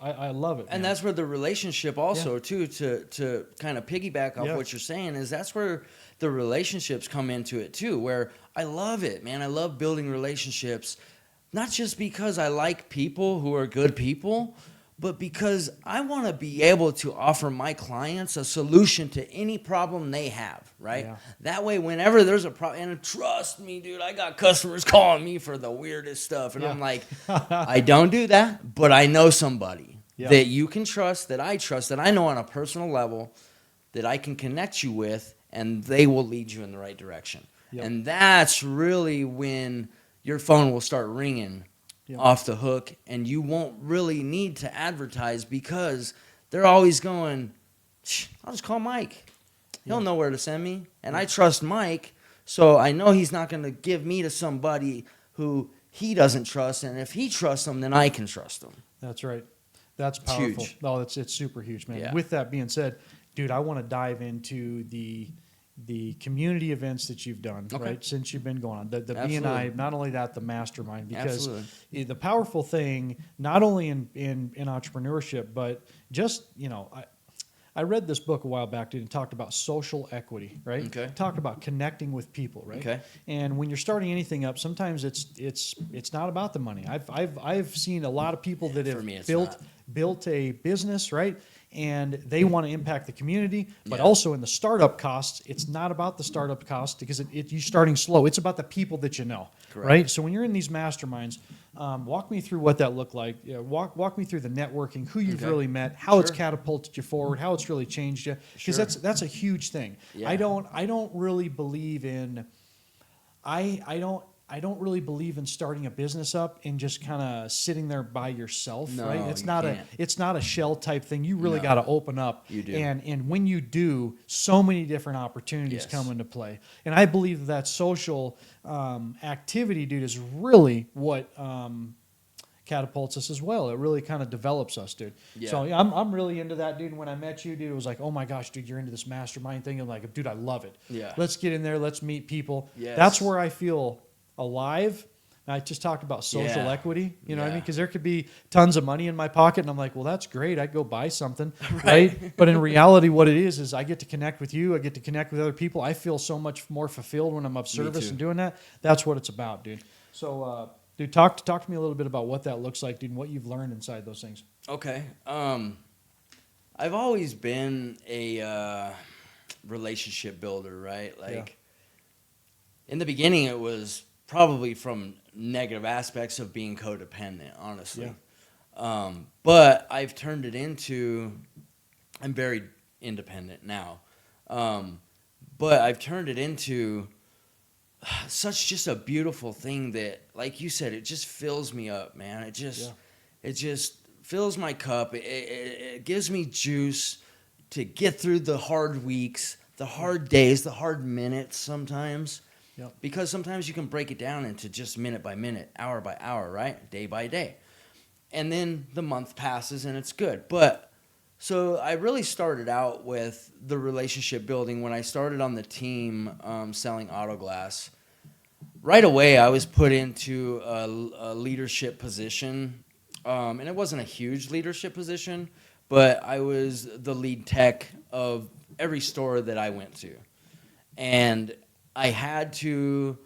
Speaker 1: it.
Speaker 2: And that's where the relationship also too, to kind of piggyback off what you're saying, is that's where the relationships come into it too, where I love it, man. I love building relationships. Not just because I like people who are good people, but because I want to be able to offer my clients a solution to any problem they have, right? Yeah. That way, whenever there's a problem, and trust me, dude, I got customers calling me for the weirdest stuff, and I'm like, I don't do that, but I know somebody that you can trust, that I know on a personal level, that I can connect you with, and they will lead you in the right direction. Yep. And that's really when your phone will start ringing off the hook, and you won't really need to advertise, because they're always going, I'll just call Mike. He'll know where to send me. And I trust Mike, so I know he's not going to give me to somebody who he doesn't trust. And if he trusts them, then I can trust them.
Speaker 1: That's right. That's powerful.
Speaker 2: Huge.
Speaker 1: No, it's super huge, man.
Speaker 2: Yeah.
Speaker 1: With that being said, dude, I want to dive into the community events that you've done, right, since you've been going on. The BNI, not only that, the mastermind, because the powerful thing, not only in entrepreneurship, but just, I read this book a while back, dude, and talked about social equity, right? Okay. Talked about connecting with people, right? Okay. And when you're starting anything up, sometimes it's not about the money. I've seen a lot of people that have built a business, right? And they want to impact the community, but also in the startup costs, it's not about the startup costs, because you're starting slow. It's about the people that you know, right? So when you're in these masterminds, walk me through what that looked like. Walk me through the networking, who you've really met, how it's catapulted you forward, how it's really changed you, because that's a huge thing. Yeah. I don't really believe in I don't really believe in starting a business up and just kind of sitting there by yourself, right? It's not a shell type thing. You really got to open up. You do. And when you do, so many different opportunities come into play. And I believe that social activity, dude, is really what catapults us as well. It really kind of develops us, dude. Yeah. So I'm really into that, dude. When I met you, dude, it was like, oh my gosh, dude, you're into this mastermind thing. I'm like, dude, I love it. Yeah. Let's get in there. Let's meet people. Yes. That's where I feel alive. And I just talked about social
Speaker 2: Yeah.
Speaker 1: equity, you know what I mean?
Speaker 2: Yeah.
Speaker 1: Because there could be tons of money in my pocket, and I'm like, well, that's great. I'd go buy something,
Speaker 2: Right.
Speaker 1: right? But in reality, what it is I get to connect with you. I get to connect with other people. I feel so much more fulfilled when I'm of service
Speaker 2: too.
Speaker 1: and doing that. That's what it's about, dude. So, dude, talk to me a little bit about what that looks like, dude, and what you've learned inside those things.
Speaker 2: Okay. I've always been a relationship builder, right? Like in the beginning, it was probably from negative aspects of being codependent, honestly. But I've turned it into, I'm very independent now. But I've turned it into such just a beautiful thing that, like you said, it just fills me up, man. It just fills my cup. It gives me juice to get through the hard weeks, the hard days, the hard minutes sometimes.
Speaker 1: Yep.
Speaker 2: Because sometimes you can break it down into just minute by minute, hour by hour, right? Day by day. And then the month passes and it's good. But so I really started out with the relationship building when I started on the team selling auto glass. Right away, I was put into a leadership position. And it wasn't a huge leadership position, but I was the lead tech of every store that I went to. And I had to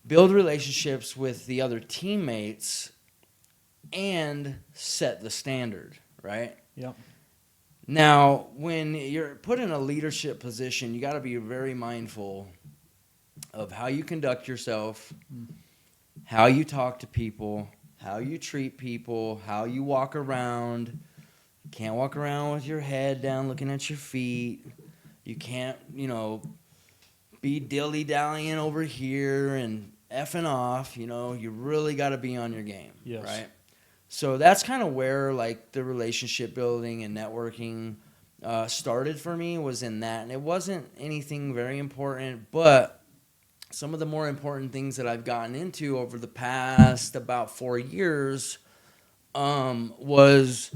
Speaker 2: build relationships with the other teammates and set the standard, right?
Speaker 1: Yep.
Speaker 2: Now, when you're put in a leadership position, you got to be very mindful of how you conduct yourself, how you talk to people, how you treat people, how you walk around. You can't walk around with your head down looking at your feet. You can't, be dilly-dallying over here and effing off. You really got to be on your game,
Speaker 1: Yes.
Speaker 2: right? So that's kind of where, like, the relationship building and networking started for me, was in that. And it wasn't anything very important, but some of the more important things that I've gotten into over the past about 4 years was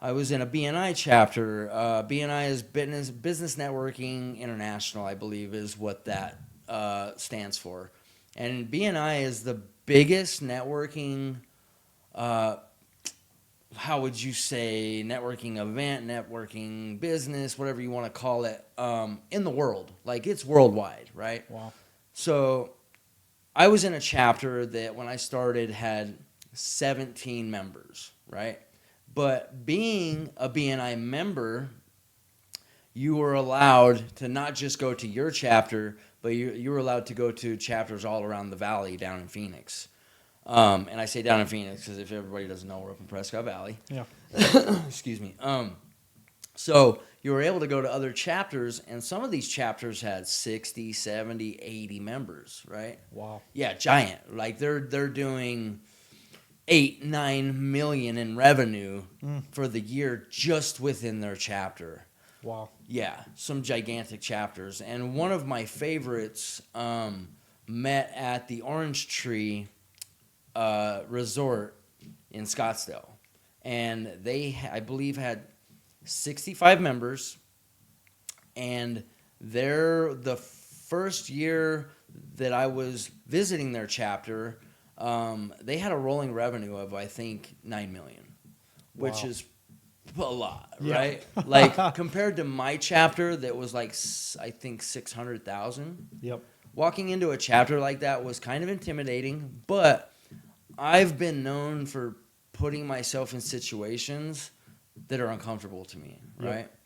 Speaker 2: I was in a BNI chapter. BNI is Business Networking International, I believe, is what that stands for. And BNI is the biggest networking, how would you say, networking event, networking business, whatever you want to call it, in the world. Like, it's worldwide, right?
Speaker 1: Wow.
Speaker 2: So I was in a chapter that when I started had 17 members, right? But being a BNI member, you were allowed to not just go to your chapter, but you were allowed to go to chapters all around the valley down in Phoenix. And I say down in Phoenix because if everybody doesn't know, we're up in Prescott Valley.
Speaker 1: Yeah.
Speaker 2: Excuse me. So you were able to go to other chapters, and some of these chapters had 60, 70, 80 members, right?
Speaker 1: Wow.
Speaker 2: Yeah, giant. Like they're doing 8-9 million in revenue for the year just within their chapter.
Speaker 1: Wow.
Speaker 2: Yeah, some gigantic chapters. And one of my favorites met at the Orange Tree Resort in Scottsdale. And they, I believe, had 65 members. And the first year that I was visiting their chapter, they had a rolling revenue of, I think, $9 million, which is a lot, right? Like, compared to my chapter that was like, I think, 600,000.
Speaker 1: Yep.
Speaker 2: Walking into a chapter like that was kind of intimidating, but I've been known for putting myself in situations that are uncomfortable to me, right?
Speaker 1: Yep.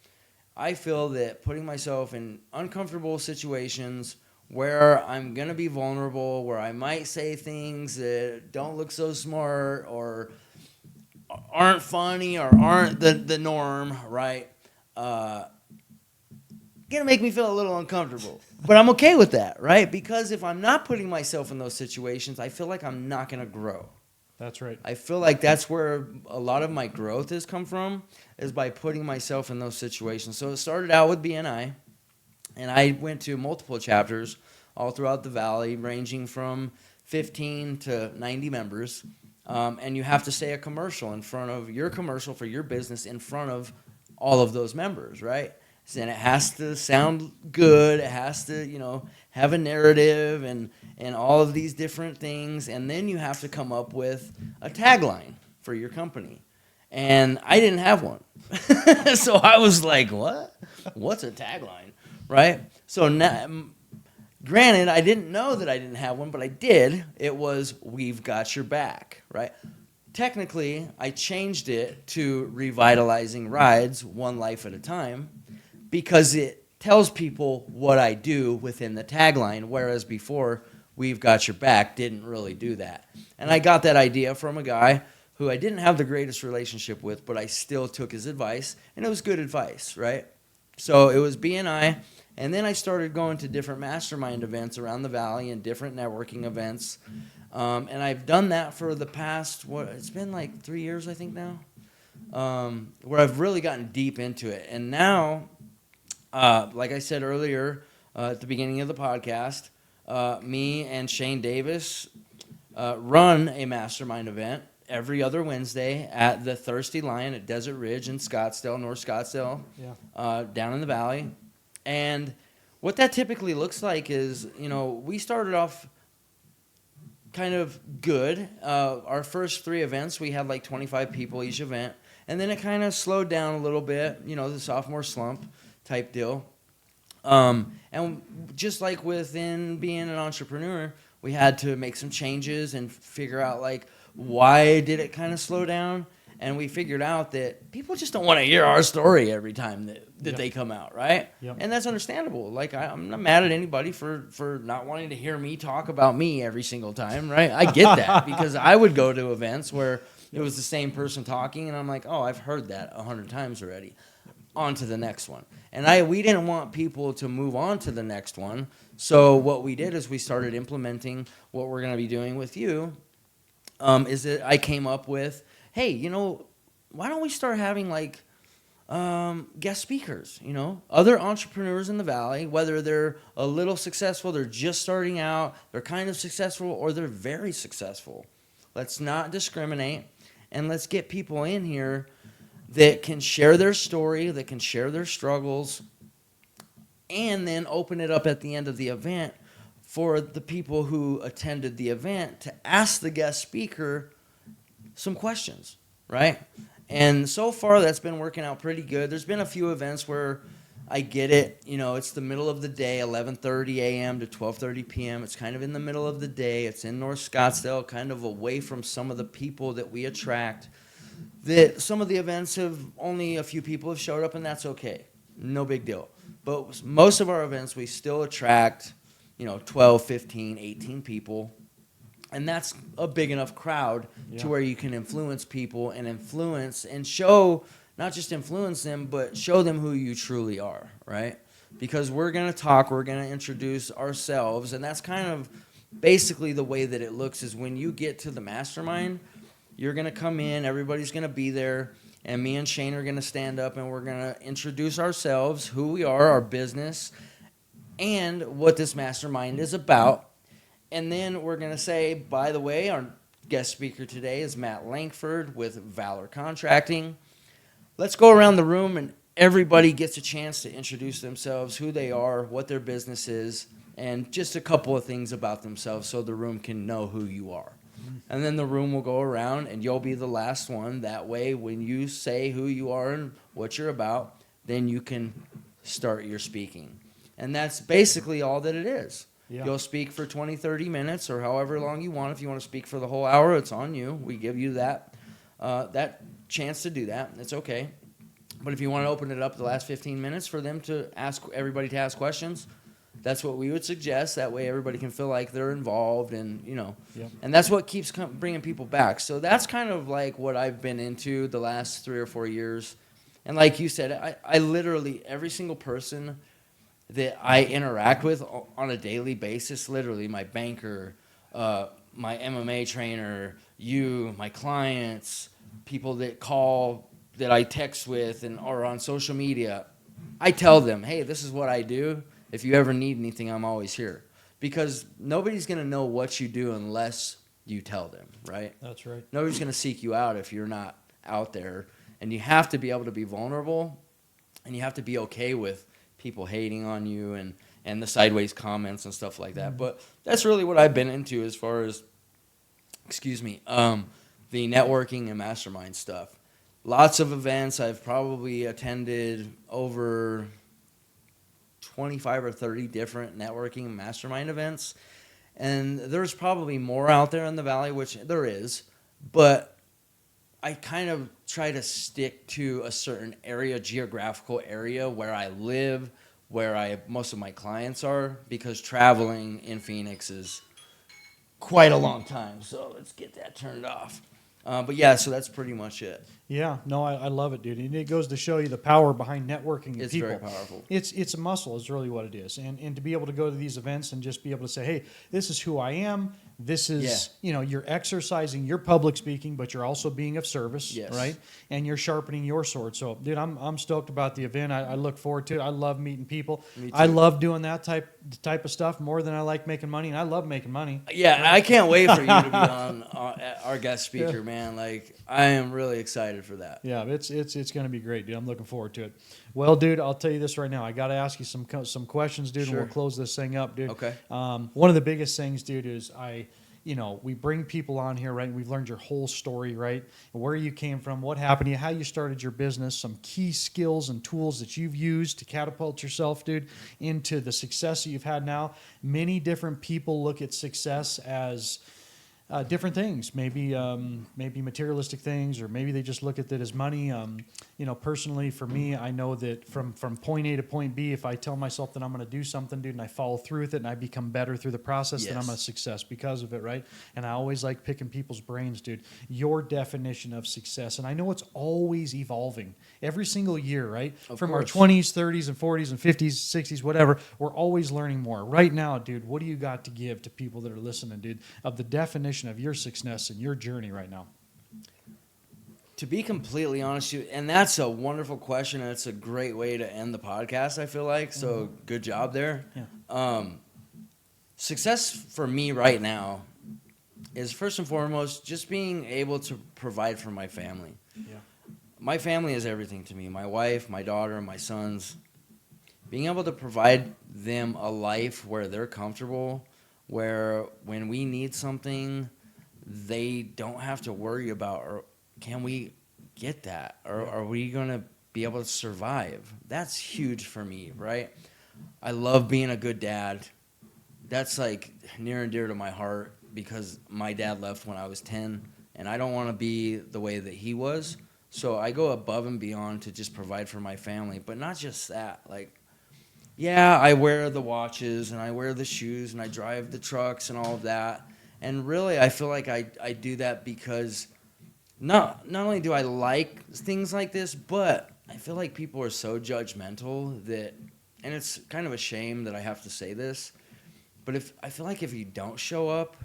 Speaker 2: I feel that putting myself in uncomfortable situations where I'm going to be vulnerable, where I might say things that don't look so smart or aren't funny or aren't the norm, right? Going to make me feel a little uncomfortable. But I'm okay with that, right? Because if I'm not putting myself in those situations, I feel like I'm not going to grow.
Speaker 1: That's right.
Speaker 2: I feel like that's where a lot of my growth has come from, is by putting myself in those situations. So it started out with BNI, and I went to multiple chapters all throughout the valley, ranging from 15 to 90 members. And you have to say a commercial for your business in front of all of those members, right? and it has to sound good. It has to, have a narrative and all of these different things. And then you have to come up with a tagline for your company. And I didn't have one. So I was like, what? What's a tagline? Right? So now, granted, I didn't know that I didn't have one, but I did. It was, we've got your back, right? Technically, I changed it to revitalizing rides one life at a time because it tells people what I do within the tagline, whereas before, we've got your back didn't really do that. And I got that idea from a guy who I didn't have the greatest relationship with, but I still took his advice, and it was good advice, right? So it was BNI, and then I started going to different mastermind events around the valley and different networking events. And I've done that for the past, it's been like 3 years, I think now, where I've really gotten deep into it. And now, like I said earlier at the beginning of the podcast, me and Shane Davis run a mastermind event every other Wednesday at the Thirsty Lion at Desert Ridge in Scottsdale, North Scottsdale, down in the valley. And what that typically looks like is, we started off kind of good. Our first 3 events, we had like 25 people each event. And then it kind of slowed down a little bit, the sophomore slump type deal. And just like within being an entrepreneur, we had to make some changes and figure out like, why did it kind of slow down? And we figured out that people just don't want to hear our story every time that they come out, right?
Speaker 1: Yep.
Speaker 2: And that's understandable. Like, I'm not mad at anybody for not wanting to hear me talk about me every single time, right? I get that because I would go to events where it was the same person talking, and I'm like, oh, I've heard that 100 times already. On to the next one. And we didn't want people to move on to the next one. So what we did is we started implementing what we're going to be doing with you. Is that I came up with, hey, why don't we start having like guest speakers, other entrepreneurs in the valley, whether they're a little successful, they're just starting out, they're kind of successful, or they're very successful. Let's not discriminate, and let's get people in here that can share their story, that can share their struggles, and then open it up at the end of the event for the people who attended the event to ask the guest speaker some questions, right? And so far, that's been working out pretty good. There's been a few events where I get it. It's the middle of the day, 11:30 a.m. to 12:30 p.m. It's kind of in the middle of the day. It's in North Scottsdale, kind of away from some of the people that we attract. That some of the events have only a few people have showed up, and that's okay. No big deal. But most of our events, we still attract 12, 15, 18 people. And that's a big enough crowd to where you can influence people and show, not just influence them, but show them who you truly are, right? Because we're going to talk, we're going to introduce ourselves. And that's kind of basically the way that it looks is when you get to the mastermind, you're going to come in, everybody's going to be there. And me and Shane are going to stand up and we're going to introduce ourselves, who we are, our business, and what this mastermind is about. And then we're going to say, by the way, our guest speaker today is Matt Langford with Valor Contracting. Let's go around the room and everybody gets a chance to introduce themselves, who they are, what their business is, and just a couple of things about themselves so the room can know who you are. And then the room will go around and you'll be the last one. That way, when you say who you are and what you're about, then you can start your speaking. And that's basically all that it is. Yeah. You'll speak for 20, 30 minutes or however long you want. If you want to speak for the whole hour, it's on you. We give you that chance to do that. It's okay. But if you want to open it up the last 15 minutes for them to ask everybody to ask questions, that's what we would suggest. That way everybody can feel like they're involved and, and that's what keeps bringing people back. So that's kind of like what I've been into the last 3 or 4 years. And like you said, I literally, every single person that I interact with on a daily basis, literally my banker, my MMA trainer, my clients, people that call, that I text with or on social media, I tell them, hey, this is what I do. If you ever need anything, I'm always here. Because nobody's going to know what you do unless you tell them, right?
Speaker 1: That's right.
Speaker 2: Nobody's going to seek you out if you're not out there. And you have to be able to be vulnerable and you have to be okay with people hating on you and the sideways comments and stuff like that. But that's really what I've been into as far as, excuse me, the networking and mastermind stuff. Lots of events. I've probably attended over 25 or 30 different networking and mastermind events. And there's probably more out there in the valley, which there is, but I kind of try to stick to a certain area, geographical area where I live, where most of my clients are, because traveling in Phoenix is quite a long time. So let's get that turned off. But yeah, so that's pretty much it.
Speaker 1: Yeah, no, I love it, dude. And it goes to show you the power behind networking and
Speaker 2: It's
Speaker 1: people.
Speaker 2: very powerful.
Speaker 1: It's a muscle is really what it is. And to be able to go to these events and just be able to say, hey, this is who I am. This is, you're exercising your public speaking, but you're also being of service,
Speaker 2: Yes.
Speaker 1: right? And you're sharpening your sword. So, dude, I'm stoked about the event. I look forward to it. I love meeting people.
Speaker 2: Me too.
Speaker 1: I love doing that type of stuff more than I like making money, and I love making money.
Speaker 2: Yeah, I can't wait for you to be on our guest speaker, man. Like, I am really excited for that.
Speaker 1: Yeah, it's going to be great, dude. I'm looking forward to it. Well, dude, I'll tell you this right now. I got to ask you some questions, dude,
Speaker 2: Sure.
Speaker 1: and we'll close this thing up, dude.
Speaker 2: Okay.
Speaker 1: One of the biggest things, dude, is we bring people on here, right? We've learned your whole story, right? Where you came from, what happened to you, how you started your business, some key skills and tools that you've used to catapult yourself, dude, into the success that you've had now. Many different people look at success as different things, maybe materialistic things, or maybe they just look at it as money. Personally, for me, I know that from point A to point B, if I tell myself that I'm going to do something, dude, and I follow through with it, and I become better through the process, then I'm a success because of it, right? And I always like picking people's brains, dude. Your definition of success, and I know it's always evolving every single year, right? From our 20s, 30s, and 40s, and 50s, 60s, whatever, we're always learning more. Right now, dude, what do you got to give to people that are listening, dude, of the definition of your success and your journey right now?
Speaker 2: To be completely honest with you, and that's a wonderful question, and it's a great way to end the podcast, I feel like. So good job there.
Speaker 1: Yeah.
Speaker 2: Success for me right now is first and foremost just being able to provide for my family.
Speaker 1: Yeah.
Speaker 2: My family is everything to me. My wife, my daughter, my sons. Being able to provide them a life where they're comfortable, where when we need something, they don't have to worry about, or can we get that? Or are we going to be able to survive? That's huge for me, right? I love being a good dad. That's like near and dear to my heart because my dad left when I was 10, and I don't want to be the way that he was. So I go above and beyond to just provide for my family. But not just that. Like, yeah, I wear the watches and I wear the shoes and I drive the trucks and all of that. And really, I feel like I do that because not only do I like things like this, but I feel like people are so judgmental that, and it's kind of a shame that I have to say this, but I feel like if you don't show up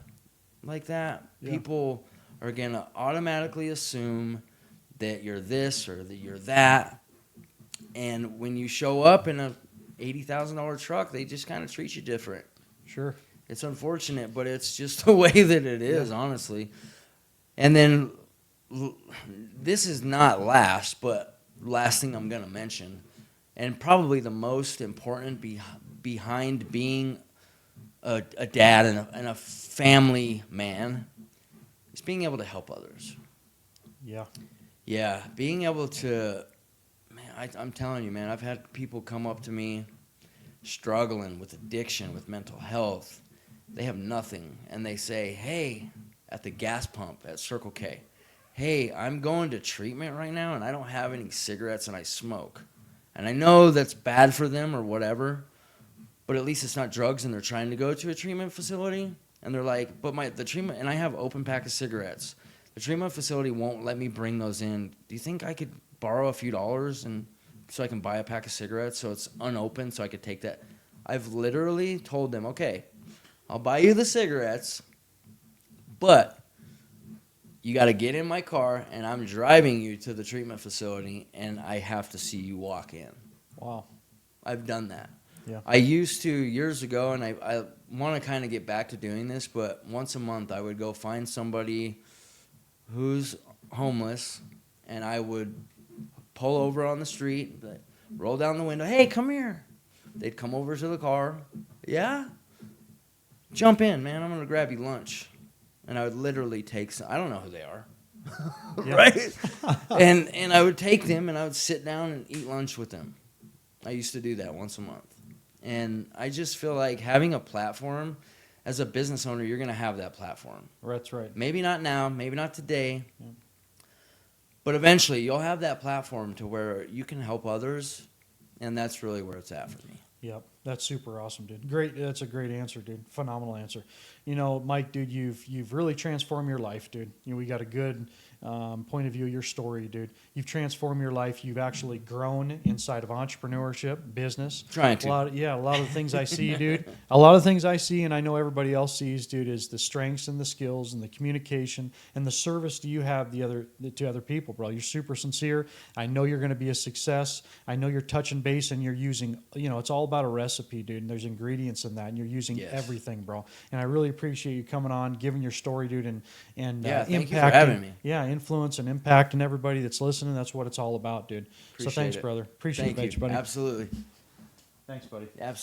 Speaker 2: like that, people are going to automatically assume that you're this or that you're that. And when you show up in a $80,000 truck, they just kind of treat you different.
Speaker 1: Sure.
Speaker 2: It's unfortunate, but it's just the way that it is, honestly. And then this is not last, but last thing I'm going to mention, and probably the most important behind being a dad and a family man, is being able to help others.
Speaker 1: Yeah.
Speaker 2: Yeah, being able to, man, I'm telling you, man, I've had people come up to me struggling with addiction, with mental health. They have nothing, and they say, hey, at the gas pump at Circle K, hey, I'm going to treatment right now, and I don't have any cigarettes, and I smoke. And I know that's bad for them or whatever, but at least it's not drugs, and they're trying to go to a treatment facility, and they're like, but the treatment, and I have open pack of cigarettes. The treatment facility won't let me bring those in. Do you think I could borrow a few dollars and so I can buy a pack of cigarettes so it's unopened so I could take that? I've literally told them, okay, I'll buy you the cigarettes, but you got to get in my car and I'm driving you to the treatment facility and I have to see you walk in.
Speaker 1: Wow.
Speaker 2: I've done that.
Speaker 1: Yeah.
Speaker 2: I used to years ago, and I want to kind of get back to doing this, but once a month I would go find somebody who's homeless, and I would pull over on the street, but roll down the window. Hey, come here. They'd come over to the car. Yeah? Jump in, man. I'm going to grab you lunch. And I would literally take some, I don't know who they are.
Speaker 1: Yeah.
Speaker 2: Right? and I would take them and I would sit down and eat lunch with them. I used to do that once a month. And I just feel like having a platform, as a business owner, you're going to have that platform.
Speaker 1: That's right.
Speaker 2: Maybe not now, maybe not today,
Speaker 1: Yeah.
Speaker 2: but eventually you'll have that platform to where you can help others, and that's really where it's at for me.
Speaker 1: Yep, that's super awesome, dude. Great, that's a great answer, dude. Phenomenal answer. You know, Mike, dude, you've really transformed your life, dude. You know, we got a good point of view of your story, dude. You've transformed your life. You've actually grown inside of entrepreneurship, business.
Speaker 2: Trying to.
Speaker 1: A lot of the things I see, dude. A lot of things I see, and I know everybody else sees, dude, is the strengths and the skills and the communication and the service do you have to other people, bro. You're super sincere. I know you're going to be a success. I know you're touching base and you're using, you know, it's all about a recipe, dude, and there's ingredients in that, and you're using
Speaker 2: Yes.
Speaker 1: everything, bro. And I really appreciate you coming on, giving your story, dude, and
Speaker 2: Yeah, thank you for
Speaker 1: impacting,
Speaker 2: having me.
Speaker 1: yeah, influence and impact and everybody that's listening. That's what it's all about, dude. So
Speaker 2: Appreciate
Speaker 1: thanks,
Speaker 2: it.
Speaker 1: brother. Appreciate
Speaker 2: Thank
Speaker 1: it,
Speaker 2: you.
Speaker 1: buddy.
Speaker 2: Absolutely.
Speaker 1: Thanks, buddy.
Speaker 2: Absolutely.